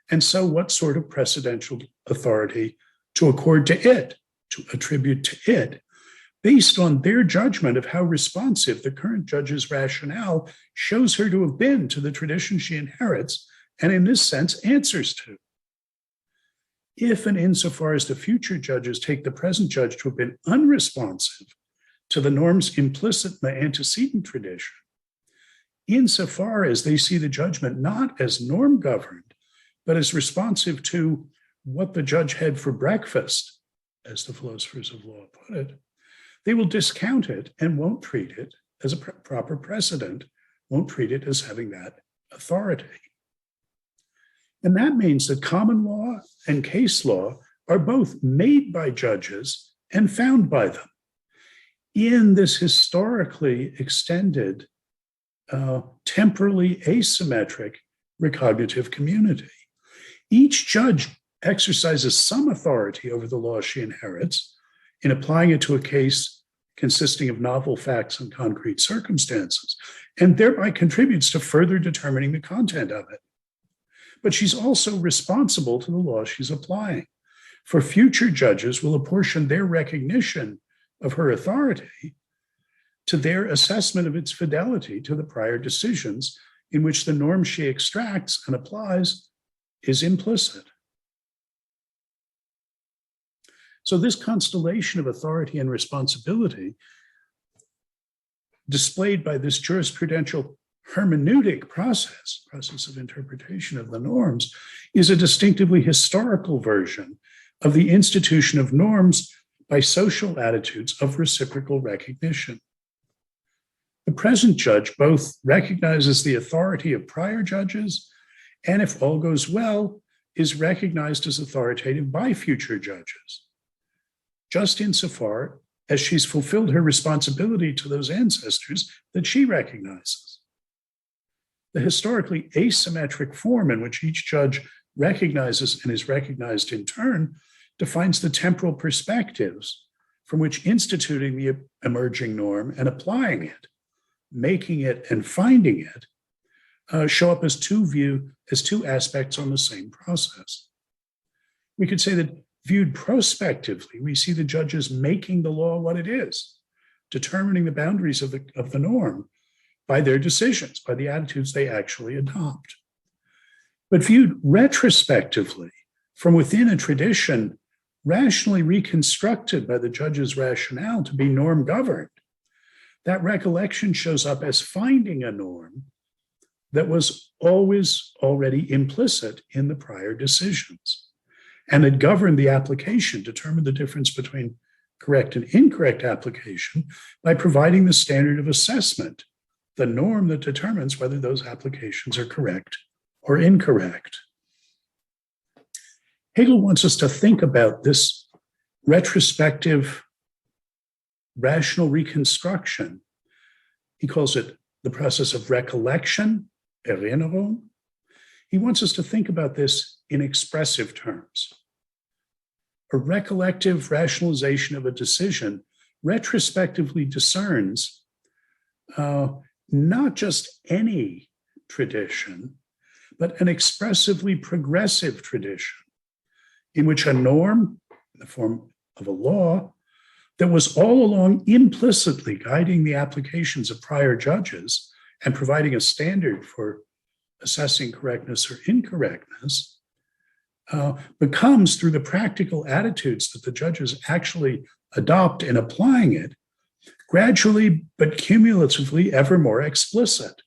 and so what sort of precedential authority to accord to it, to attribute to it, based on their judgment of how responsive the current judge's rationale shows her to have been to the tradition she inherits, and in this sense answers to. If and insofar as the future judges take the present judge to have been unresponsive to the norms implicit in the antecedent tradition, insofar as they see the judgment not as norm governed, but as responsive to what the judge had for breakfast, as the philosophers of law put it, they will discount it and won't treat it as a proper precedent, won't treat it as having that authority. And that means that common law and case law are both made by judges and found by them in this historically extended, temporally asymmetric recognitive community. Each judge exercises some authority over the law she inherits in applying it to a case consisting of novel facts and concrete circumstances, and thereby contributes to further determining the content of it. But she's also responsible to the law she's applying. For future judges will apportion their recognition of her authority to their assessment of its fidelity to the prior decisions in which the norm she extracts and applies is implicit. So this constellation of authority and responsibility displayed by this jurisprudential hermeneutic process of interpretation of the norms, is a distinctively historical version of the institution of norms by social attitudes of reciprocal recognition. The present judge both recognizes the authority of prior judges and, if all goes well, is recognized as authoritative by future judges, just insofar as she's fulfilled her responsibility to those ancestors that she recognizes. The historically asymmetric form in which each judge recognizes and is recognized in turn defines the temporal perspectives from which instituting the emerging norm and applying it, making it and finding it, show up as two aspects on the same process. We could say that viewed prospectively, we see the judges making the law what it is, determining the boundaries of the norm by their decisions, by the attitudes they actually adopt. But viewed retrospectively, from within a tradition rationally reconstructed by the judge's rationale to be norm governed, that recollection shows up as finding a norm that was always already implicit in the prior decisions. And it governed the application, determined the difference between correct and incorrect application by providing the standard of assessment, the norm that determines whether those applications are correct or incorrect. Hegel wants us to think about this retrospective rational reconstruction. He calls it the process of recollection, Erinnerung. He wants us to think about this in expressive terms. A recollective rationalization of a decision retrospectively discerns not just any tradition, but an expressively progressive tradition in which a norm, in the form of a law, that was all along implicitly guiding the applications of prior judges and providing a standard for assessing correctness or incorrectness, becomes, through the practical attitudes that the judges actually adopt in applying it, gradually but cumulatively ever more explicit.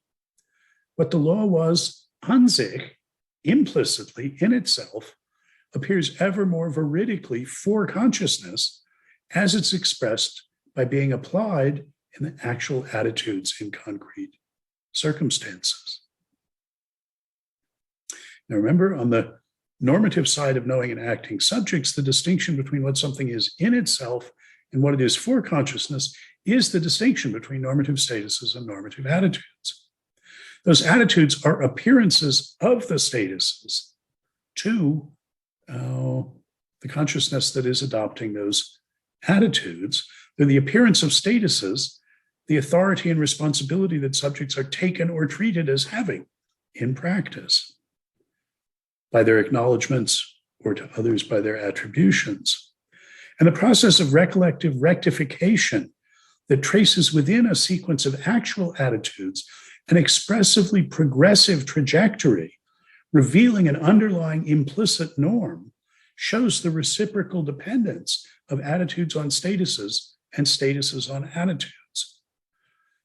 What the law was an sich, implicitly in itself, appears ever more veridically for consciousness as it's expressed by being applied in the actual attitudes in concrete circumstances. Now remember, on the normative side of knowing and acting subjects, the distinction between what something is in itself and what it is for consciousness is the distinction between normative statuses and normative attitudes. Those attitudes are appearances of the statuses to the consciousness that is adopting those attitudes. They're the appearance of statuses, the authority and responsibility that subjects are taken or treated as having in practice, by their acknowledgements or to others by their attributions. And the process of recollective rectification that traces within a sequence of actual attitudes an expressively progressive trajectory, revealing an underlying implicit norm, shows the reciprocal dependence of attitudes on statuses and statuses on attitudes.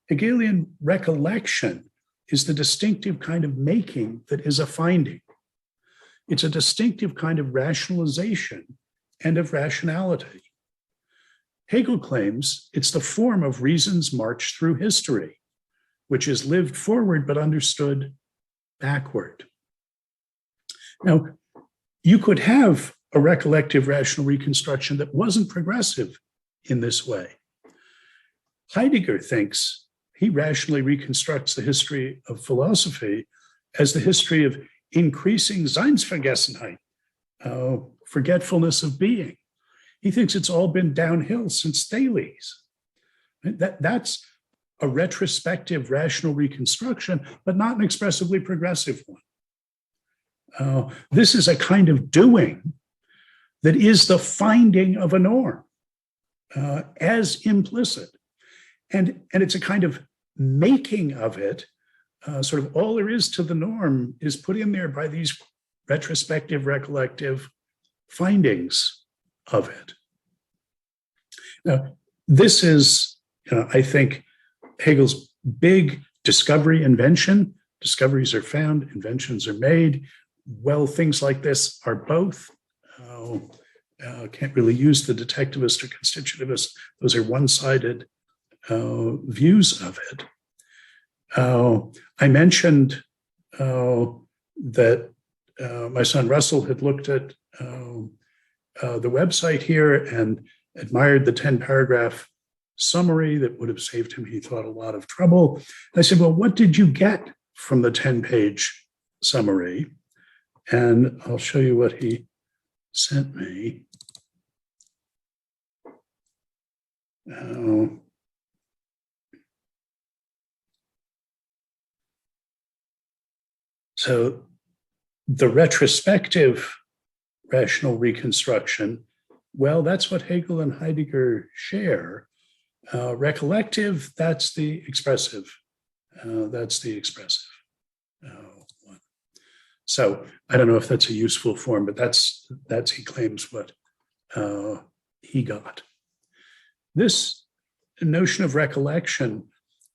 Hegelian recollection is the distinctive kind of making that is a finding. It's a distinctive kind of rationalization and of rationality. Hegel claims it's the form of reason's march through history, which is lived forward but understood backward. Now, you could have a recollective rational reconstruction that wasn't progressive in this way. Heidegger thinks he rationally reconstructs the history of philosophy as the history of increasing Seinsvergessenheit, forgetfulness of being. He thinks it's all been downhill since Thales. That's a retrospective rational reconstruction, but not an expressively progressive one. This is a kind of doing that is the finding of a norm as implicit. And it's a kind of making of it. Sort of all there is to the norm is put in there by these retrospective, recollective findings of it. Now, this is, I think, Hegel's big discovery invention. Discoveries are found, inventions are made. Well, things like this are both. Can't really use the detectivist or constitutivist. Those are one-sided views of it. I mentioned that my son Russell had looked at the website here and admired the 10-paragraph summary that would have saved him, he thought, a lot of trouble. I said, well, what did you get from the 10-page summary? And I'll show you what he sent me. So the retrospective rational reconstruction, well, that's what Hegel and Heidegger share. Recollective, that's the expressive. One. So I don't know if that's a useful form, but that's he claims what he got. This notion of recollection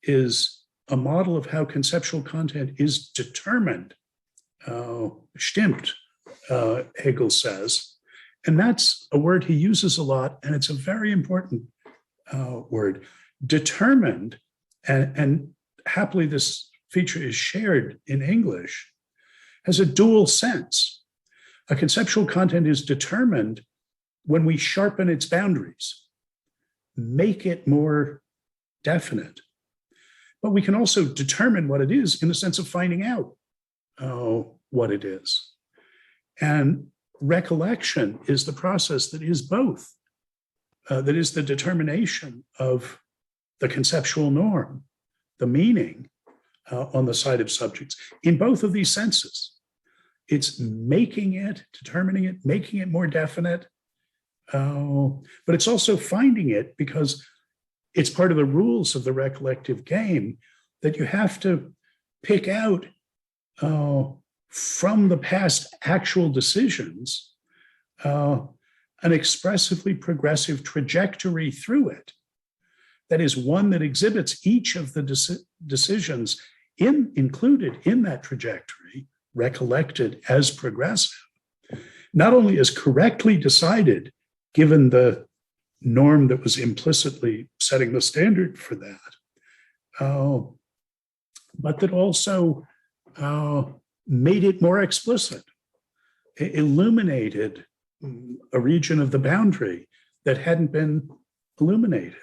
is a model of how conceptual content is determined, stimmt, Hegel says. And that's a word he uses a lot, and it's a very important word. Determined, and happily this feature is shared in English, has a dual sense. A conceptual content is determined when we sharpen its boundaries, make it more definite. But we can also determine what it is in the sense of finding out what it is. And recollection is the process that is both, that is the determination of the conceptual norm, the meaning on the side of subjects in both of these senses. It's making it, determining it, making it more definite, but it's also finding it because it's part of the rules of the recollective game that you have to pick out from the past actual decisions an expressively progressive trajectory through it. That is one that exhibits each of the decisions included in that trajectory, recollected as progressive, not only as correctly decided, given the norm that was implicitly setting the standard for that, but that also made it more explicit, illuminated a region of the boundary that hadn't been illuminated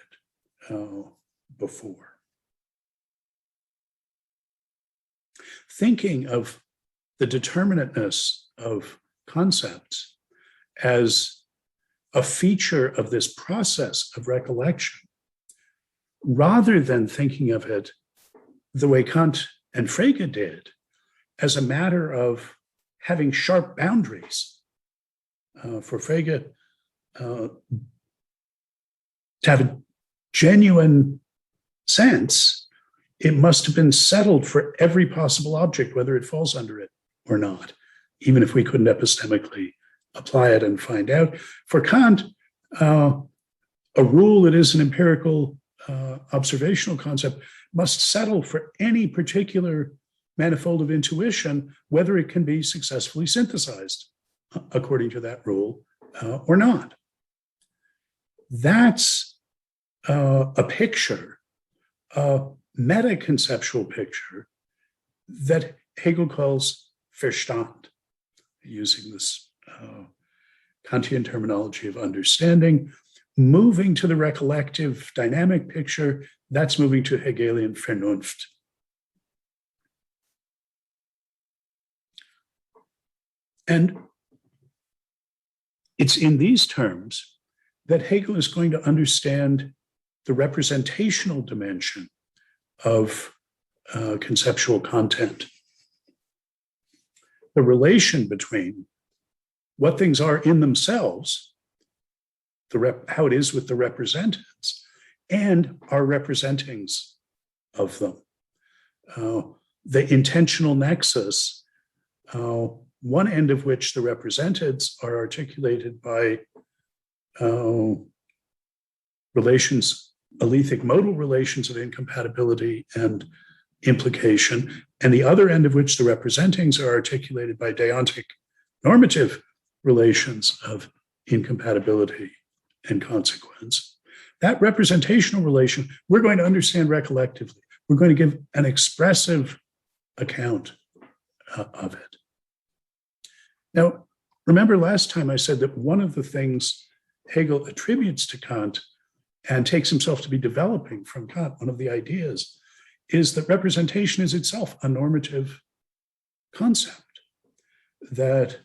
before. Thinking of the determinateness of concepts as a feature of this process of recollection, rather than thinking of it the way Kant and Frege did, as a matter of having sharp boundaries. For Frege, to have a genuine sense, it must have been settled for every possible object, whether it falls under it or not, even if we couldn't epistemically apply it and find out. For Kant, a rule that is an empirical observational concept must settle for any particular manifold of intuition, whether it can be successfully synthesized according to that rule or not. That's a picture, a meta-conceptual picture that Hegel calls Verstand, using this Kantian terminology of understanding. Moving to the recollective dynamic picture, that's moving to Hegelian Vernunft. And it's in these terms that Hegel is going to understand the representational dimension of conceptual content. The relation between what things are in themselves, how it is with the representants, and our representings of them. The intentional nexus, one end of which the representeds are articulated by relations, alethic modal relations of incompatibility and implication, and the other end of which the representings are articulated by deontic normative relations of incompatibility and consequence. That representational relation, we're going to understand recollectively. We're going to give an expressive account of it. Now, remember last time I said that one of the things Hegel attributes to Kant and takes himself to be developing from Kant, one of the ideas, is that representation is itself a normative concept, that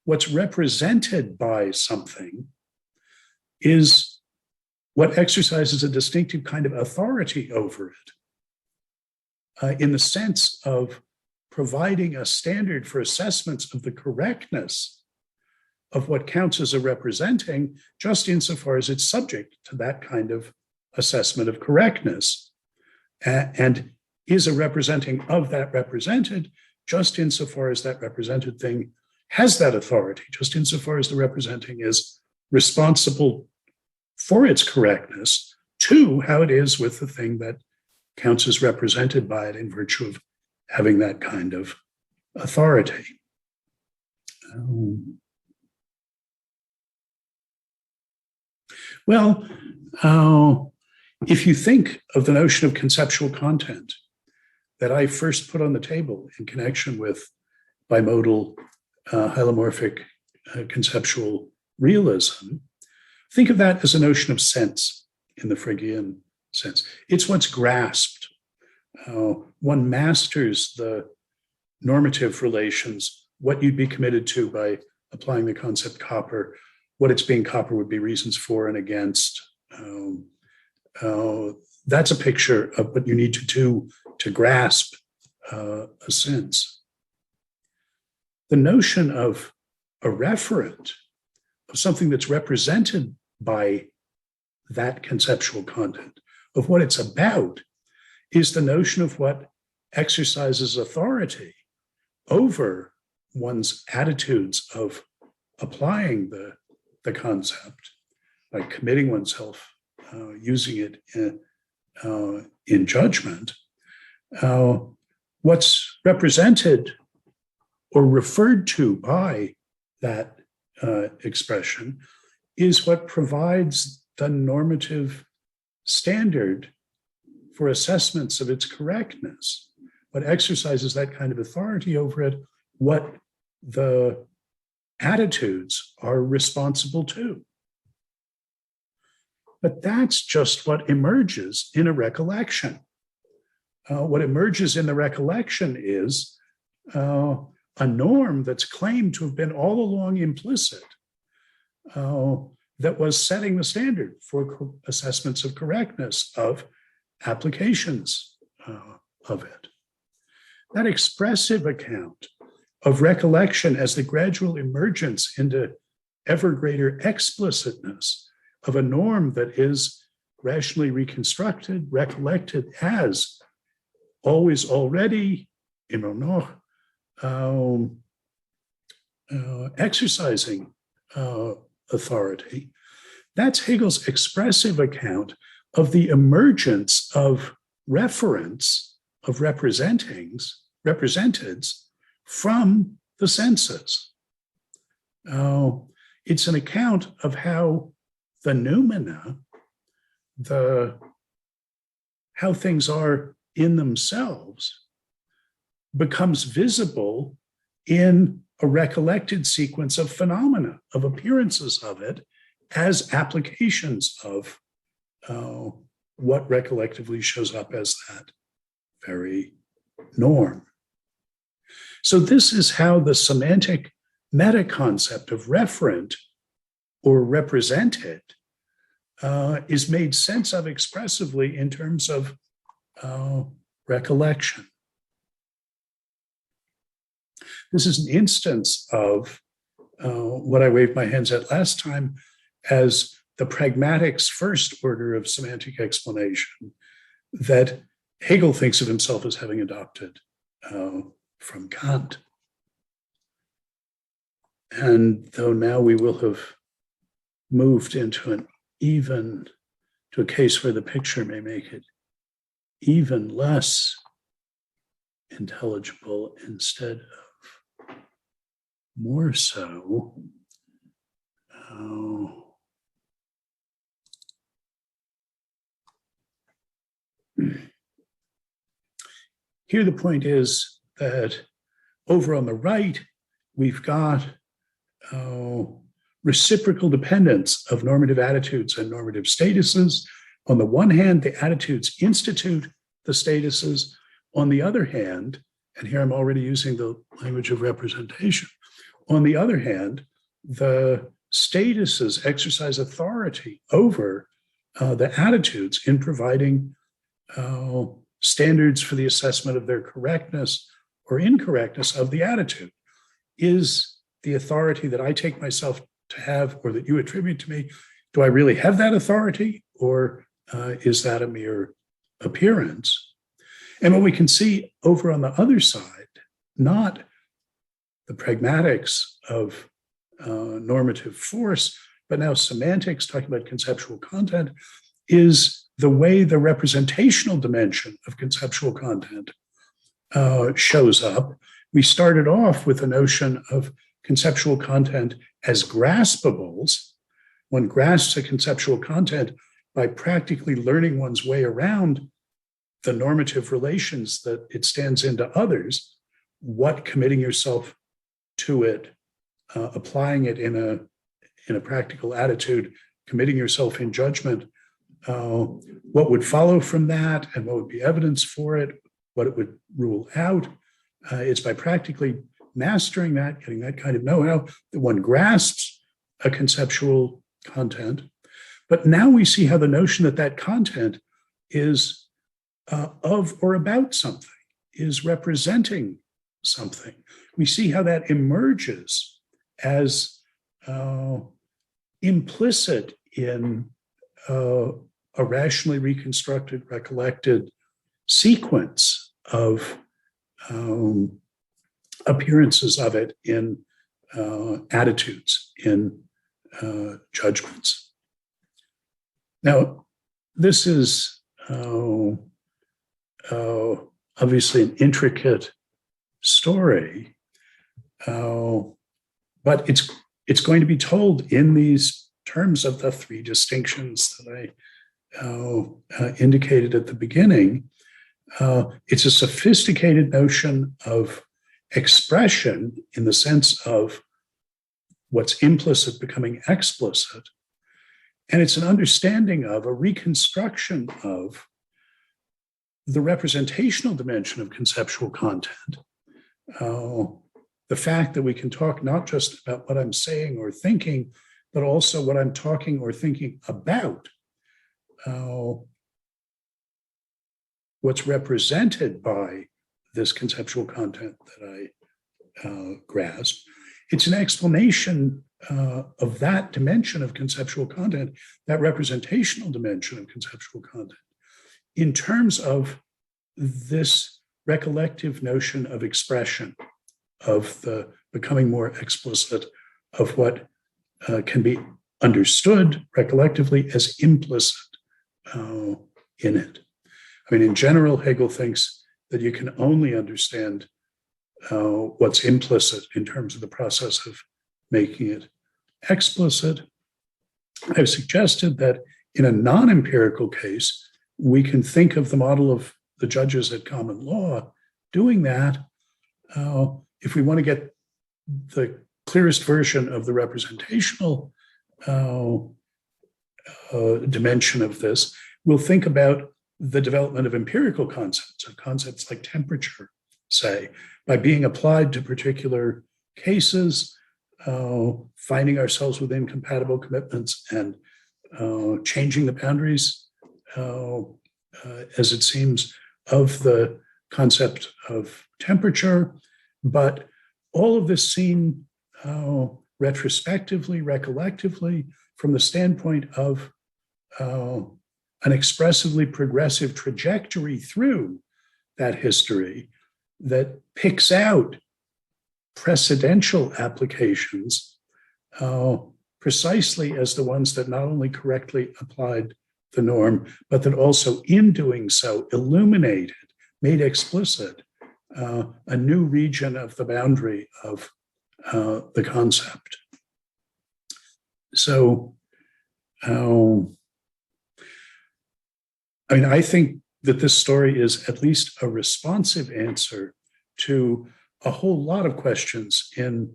what's represented by something is what exercises a distinctive kind of authority over it, in the sense of providing a standard for assessments of the correctness of what counts as a representing, just insofar as it's subject to that kind of assessment of correctness, and is a representing of that represented, just insofar as that represented thing has that authority, just insofar as the representing is responsible for its correctness to how it is with the thing that counts as represented by it in virtue of having that kind of authority. If you think of the notion of conceptual content that I first put on the table in connection with bimodal hylomorphic conceptual realism, think of that as a notion of sense in the Fregean sense. It's what's grasped. One masters the normative relations, what you'd be committed to by applying the concept copper, what its being copper would be reasons for and against. That's a picture of what you need to do to grasp a sense. The notion of a referent, of something that's represented by that conceptual content, of what it's about, is the notion of what exercises authority over one's attitudes of applying the concept by committing oneself, using it in judgment. What's represented or referred to by that expression is what provides the normative standard for assessments of its correctness, what exercises that kind of authority over it, what the attitudes are responsible to. But that's just what emerges in a recollection. What emerges in the recollection is a norm that's claimed to have been all along implicit, that was setting the standard for assessments of correctness of applications of it. That expressive account of recollection as the gradual emergence into ever greater explicitness of a norm that is rationally reconstructed, recollected as always already, exercising authority. That's Hegel's expressive account of the emergence of referents, of representeds from the senses. It's an account of how the noumena, how things are in themselves, becomes visible in a recollected sequence of phenomena, of appearances of it, as applications of what recollectively shows up as that very norm. So this is how the semantic meta-concept of referent or represented is made sense of expressively in terms of recollection. This is an instance of what I waved my hands at last time as the pragmatic's first order of semantic explanation that Hegel thinks of himself as having adopted from Kant. And though now we will have moved into a case where the picture may make it even less intelligible instead of more so. Here the point is that over on the right, we've got reciprocal dependence of normative attitudes and normative statuses. On the one hand, the attitudes institute the statuses. On the other hand, and here I'm already using the language of representation, on the other hand, the statuses exercise authority over the attitudes in providing standards for the assessment of their correctness or incorrectness of the attitude. Is the authority that I take myself to have or that you attribute to me, do I really have that authority, or is that a mere appearance? And what we can see over on the other side, not the pragmatics of normative force, but now semantics, talking about conceptual content, is the way the representational dimension of conceptual content shows up. We started off with a notion of conceptual content as graspables. One grasps a conceptual content by practically learning one's way around the normative relations that it stands into others, what committing yourself to it, applying it in a practical attitude, committing yourself in judgment, what would follow from that and what would be evidence for it, what it would rule out. It's by practically mastering that, getting that kind of know-how, that one grasps a conceptual content. But now we see how the notion that that content is of or about something, is representing something. We see how that emerges as implicit in a rationally reconstructed, recollected sequence of appearances of it in attitudes, in judgments. Now, this is obviously an intricate story, but it's going to be told in these terms of the three distinctions that I indicated at the beginning. It's a sophisticated notion of expression in the sense of what's implicit becoming explicit. And it's an understanding of, a reconstruction of the representational dimension of conceptual content. The fact that we can talk not just about what I'm saying or thinking, but also what I'm talking or thinking about. What's represented by this conceptual content that I grasp. It's an explanation of that dimension of conceptual content, that representational dimension of conceptual content, in terms of this recollective notion of expression, of the becoming more explicit of what can be understood recollectively as implicit in it. I mean, in general, Hegel thinks that you can only understand what's implicit in terms of the process of making it explicit. I've suggested that in a non-empirical case, we can think of the model of the judges at common law doing that. If we want to get the clearest version of the representational dimension of this, we'll think about the development of empirical concepts, of concepts like temperature, say, by being applied to particular cases, finding ourselves within compatible commitments and changing the boundaries, as it seems, of the concept of temperature. But all of this seen retrospectively, recollectively, from the standpoint of an expressively progressive trajectory through that history that picks out precedential applications precisely as the ones that not only correctly applied the norm, but that also in doing so illuminated, made explicit a new region of the boundary of the concept. So, I think that this story is at least a responsive answer to a whole lot of questions in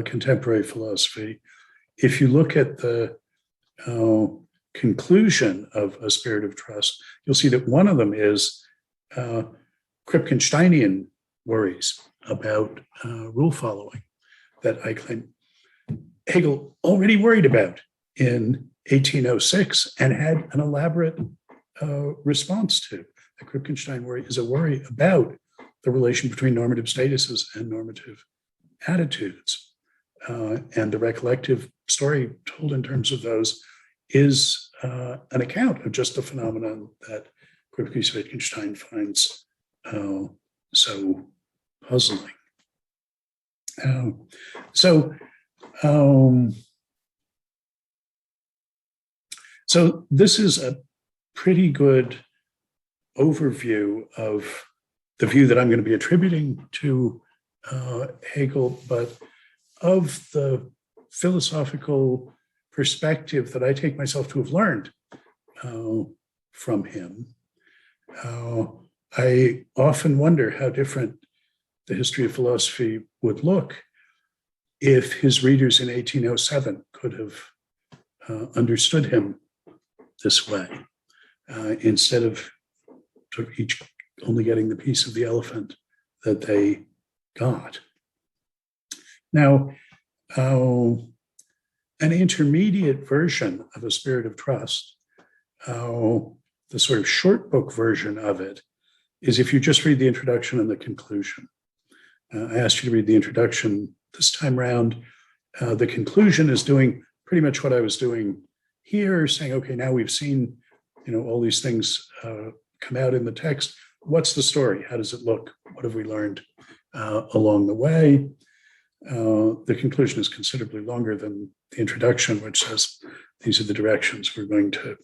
contemporary philosophy. If you look at the conclusion of A Spirit of Trust, you'll see that one of them is Kripkensteinian worries about rule following that I claim Hegel already worried about in 1806 and had an elaborate response to. The Kripkenstein worry is a worry about the relation between normative statuses and normative attitudes. And the recollective story told in terms of those is an account of just the phenomenon that Kripke-Wittgenstein finds so puzzling. So this is a pretty good overview of the view that I'm going to be attributing to Hegel, but of the philosophical perspective that I take myself to have learned from him. I often wonder how different the history of philosophy would look if his readers in 1807 could have understood him this way, instead of sort of each only getting the piece of the elephant that they got. Now, an intermediate version of A Spirit of Trust, the sort of short book version of it, is if you just read the introduction and the conclusion. I asked you to read the introduction this time around. The conclusion is doing pretty much what I was doing here, saying, okay, now we've seen, all these things come out in the text. What's the story? How does it look? What have we learned along the way? The conclusion is considerably longer than the introduction, which says these are the directions we're going to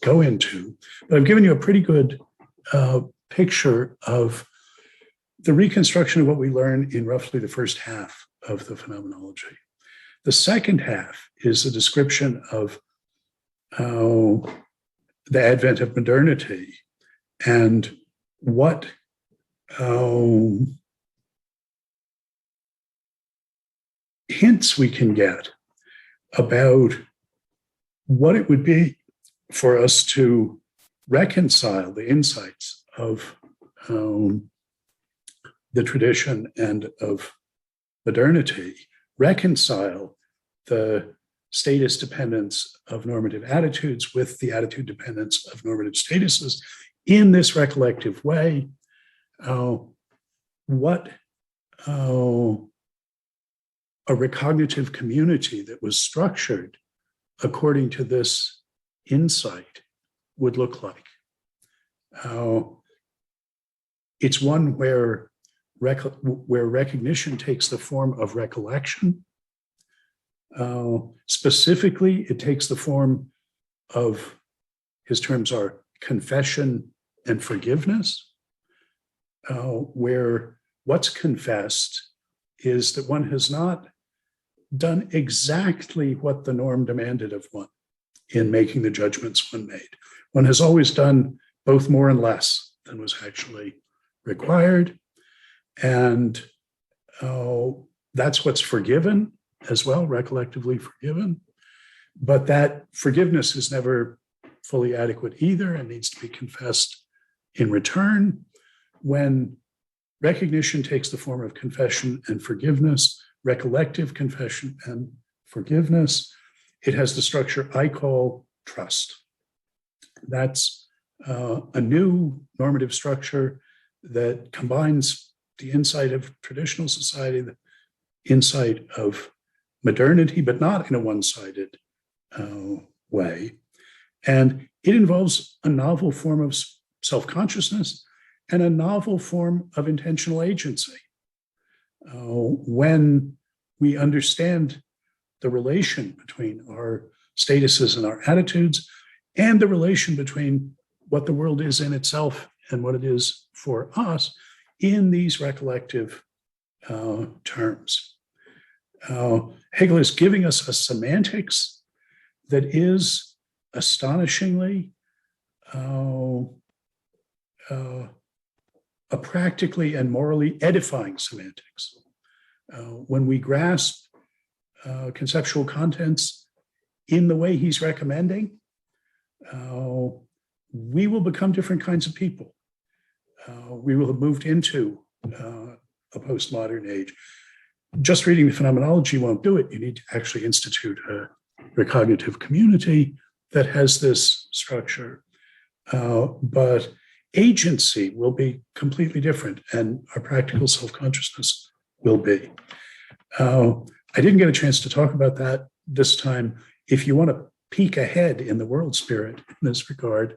go into. But I've given you a pretty good picture of the reconstruction of what we learn in roughly the first half of the Phenomenology. The second half is a description of the advent of modernity and what hints we can get about what it would be for us to reconcile the insights of the tradition and of modernity, reconcile the status dependence of normative attitudes with the attitude dependence of normative statuses in this recollective way. What a recognitive community that was structured according to this insight would look like. It's one where recognition takes the form of recollection. Specifically, it takes the form of, his terms are confession and forgiveness, where what's confessed is that one has not done exactly what the norm demanded of one in making the judgments one made. One has always done both more and less than was actually required. And that's what's forgiven as well, recollectively forgiven. But that forgiveness is never fully adequate either and needs to be confessed in return. When recognition takes the form of confession and forgiveness, recollective confession and forgiveness, it has the structure I call trust. That's a new normative structure that combines the insight of traditional society, the insight of modernity, but not in a one-sided way. And it involves a novel form of self-consciousness and a novel form of intentional agency. When we understand the relation between our statuses and our attitudes, and the relation between what the world is in itself and what it is for us in these recollective terms. Hegel is giving us a semantics that is astonishingly a practically and morally edifying semantics. When we grasp conceptual contents in the way he's recommending, we will become different kinds of people. We will have moved into a postmodern age. just reading the Phenomenology won't do it. You need to actually institute a recognitive community that has this structure. But agency will be completely different, and our practical self-consciousness will be. I didn't get a chance to talk about that this time. If you want to peek ahead in the world spirit in this regard,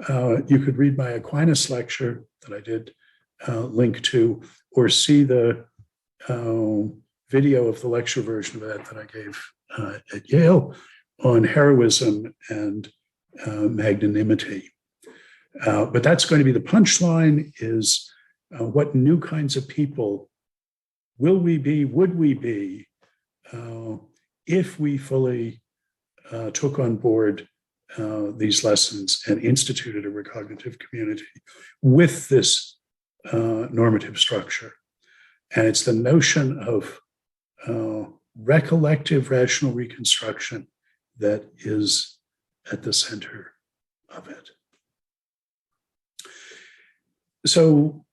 you could read my Aquinas lecture that I did link to, or see the video of the lecture version of that I gave at Yale on heroism and magnanimity. But that's going to be the punchline, is what new kinds of people will we be, would we be, if we fully took on board these lessons and instituted a recognitive community with this normative structure. And it's the notion of recollective rational reconstruction that is at the center of it. So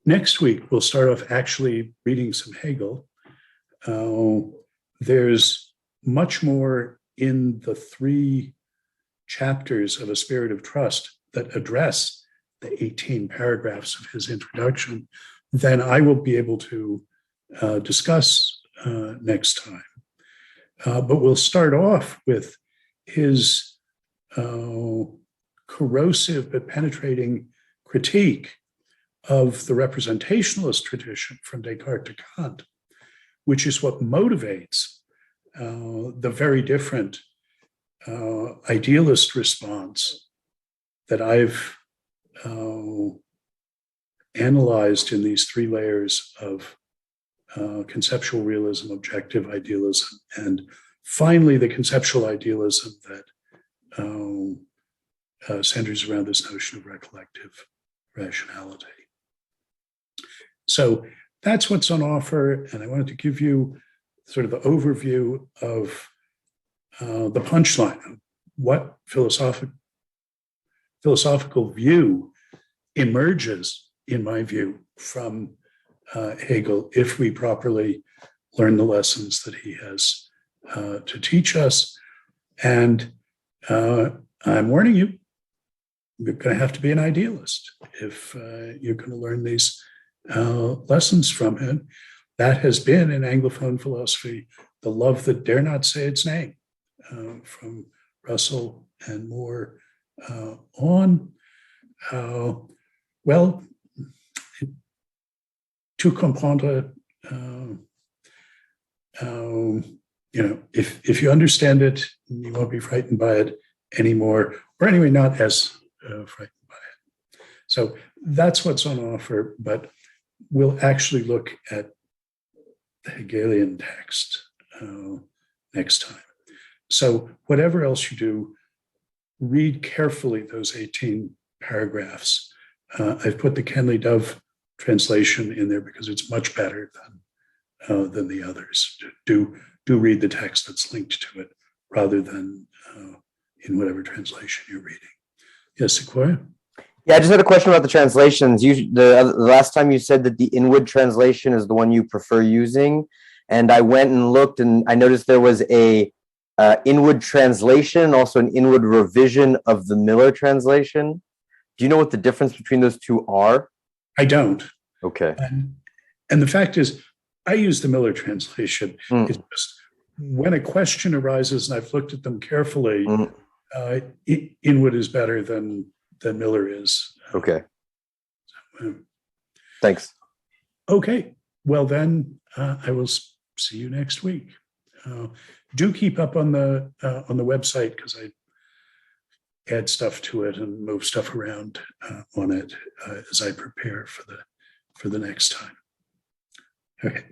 next week, we'll start off actually reading some Hegel. There's much more in the 3 chapters of A Spirit of Trust that address the 18 paragraphs of his introduction than I will be able to discuss next time. But we'll start off with his corrosive but penetrating critique of the representationalist tradition from Descartes to Kant, which is what motivates the very different idealist response that I've analyzed in these 3 layers of conceptual realism, objective idealism, and finally the conceptual idealism that centers around this notion of recollective rationality. So that's what's on offer, and I wanted to give you sort of the overview of the punchline of what philosophical view emerges, in my view, from Hegel if we properly learn the lessons that he has to teach us. And I'm warning you, you're going to have to be an idealist if you're going to learn these lessons from him. That has been in Anglophone philosophy the love that dare not say its name, from Russell and Moore on. Well, to comprendre, if you understand it, you won't be frightened by it anymore, or anyway, not as frightened by it. So that's what's on offer, but we'll actually look at the Hegelian text next time. So whatever else you do, read carefully those 18 paragraphs. I've put the Kenley Dove translation in there because it's much better than the others. Do read the text that's linked to it rather than in whatever translation you're reading. Yes, Sequoia? Yeah, I just had a question about the translations. The last time you said that the Inwood translation is the one you prefer using, and I went and looked, and I noticed there was a Inwood translation, also an Inwood revision of the Miller translation. Do you know what the difference between those two are? I don't. Okay. And the fact is, I use the Miller translation. It's just when a question arises, and I've looked at them carefully, Inwood is better than Miller is. Okay. Thanks. Okay. Well, then I will see you next week. Do keep up on the website, because I add stuff to it and move stuff around on it as I prepare for the next time. Okay.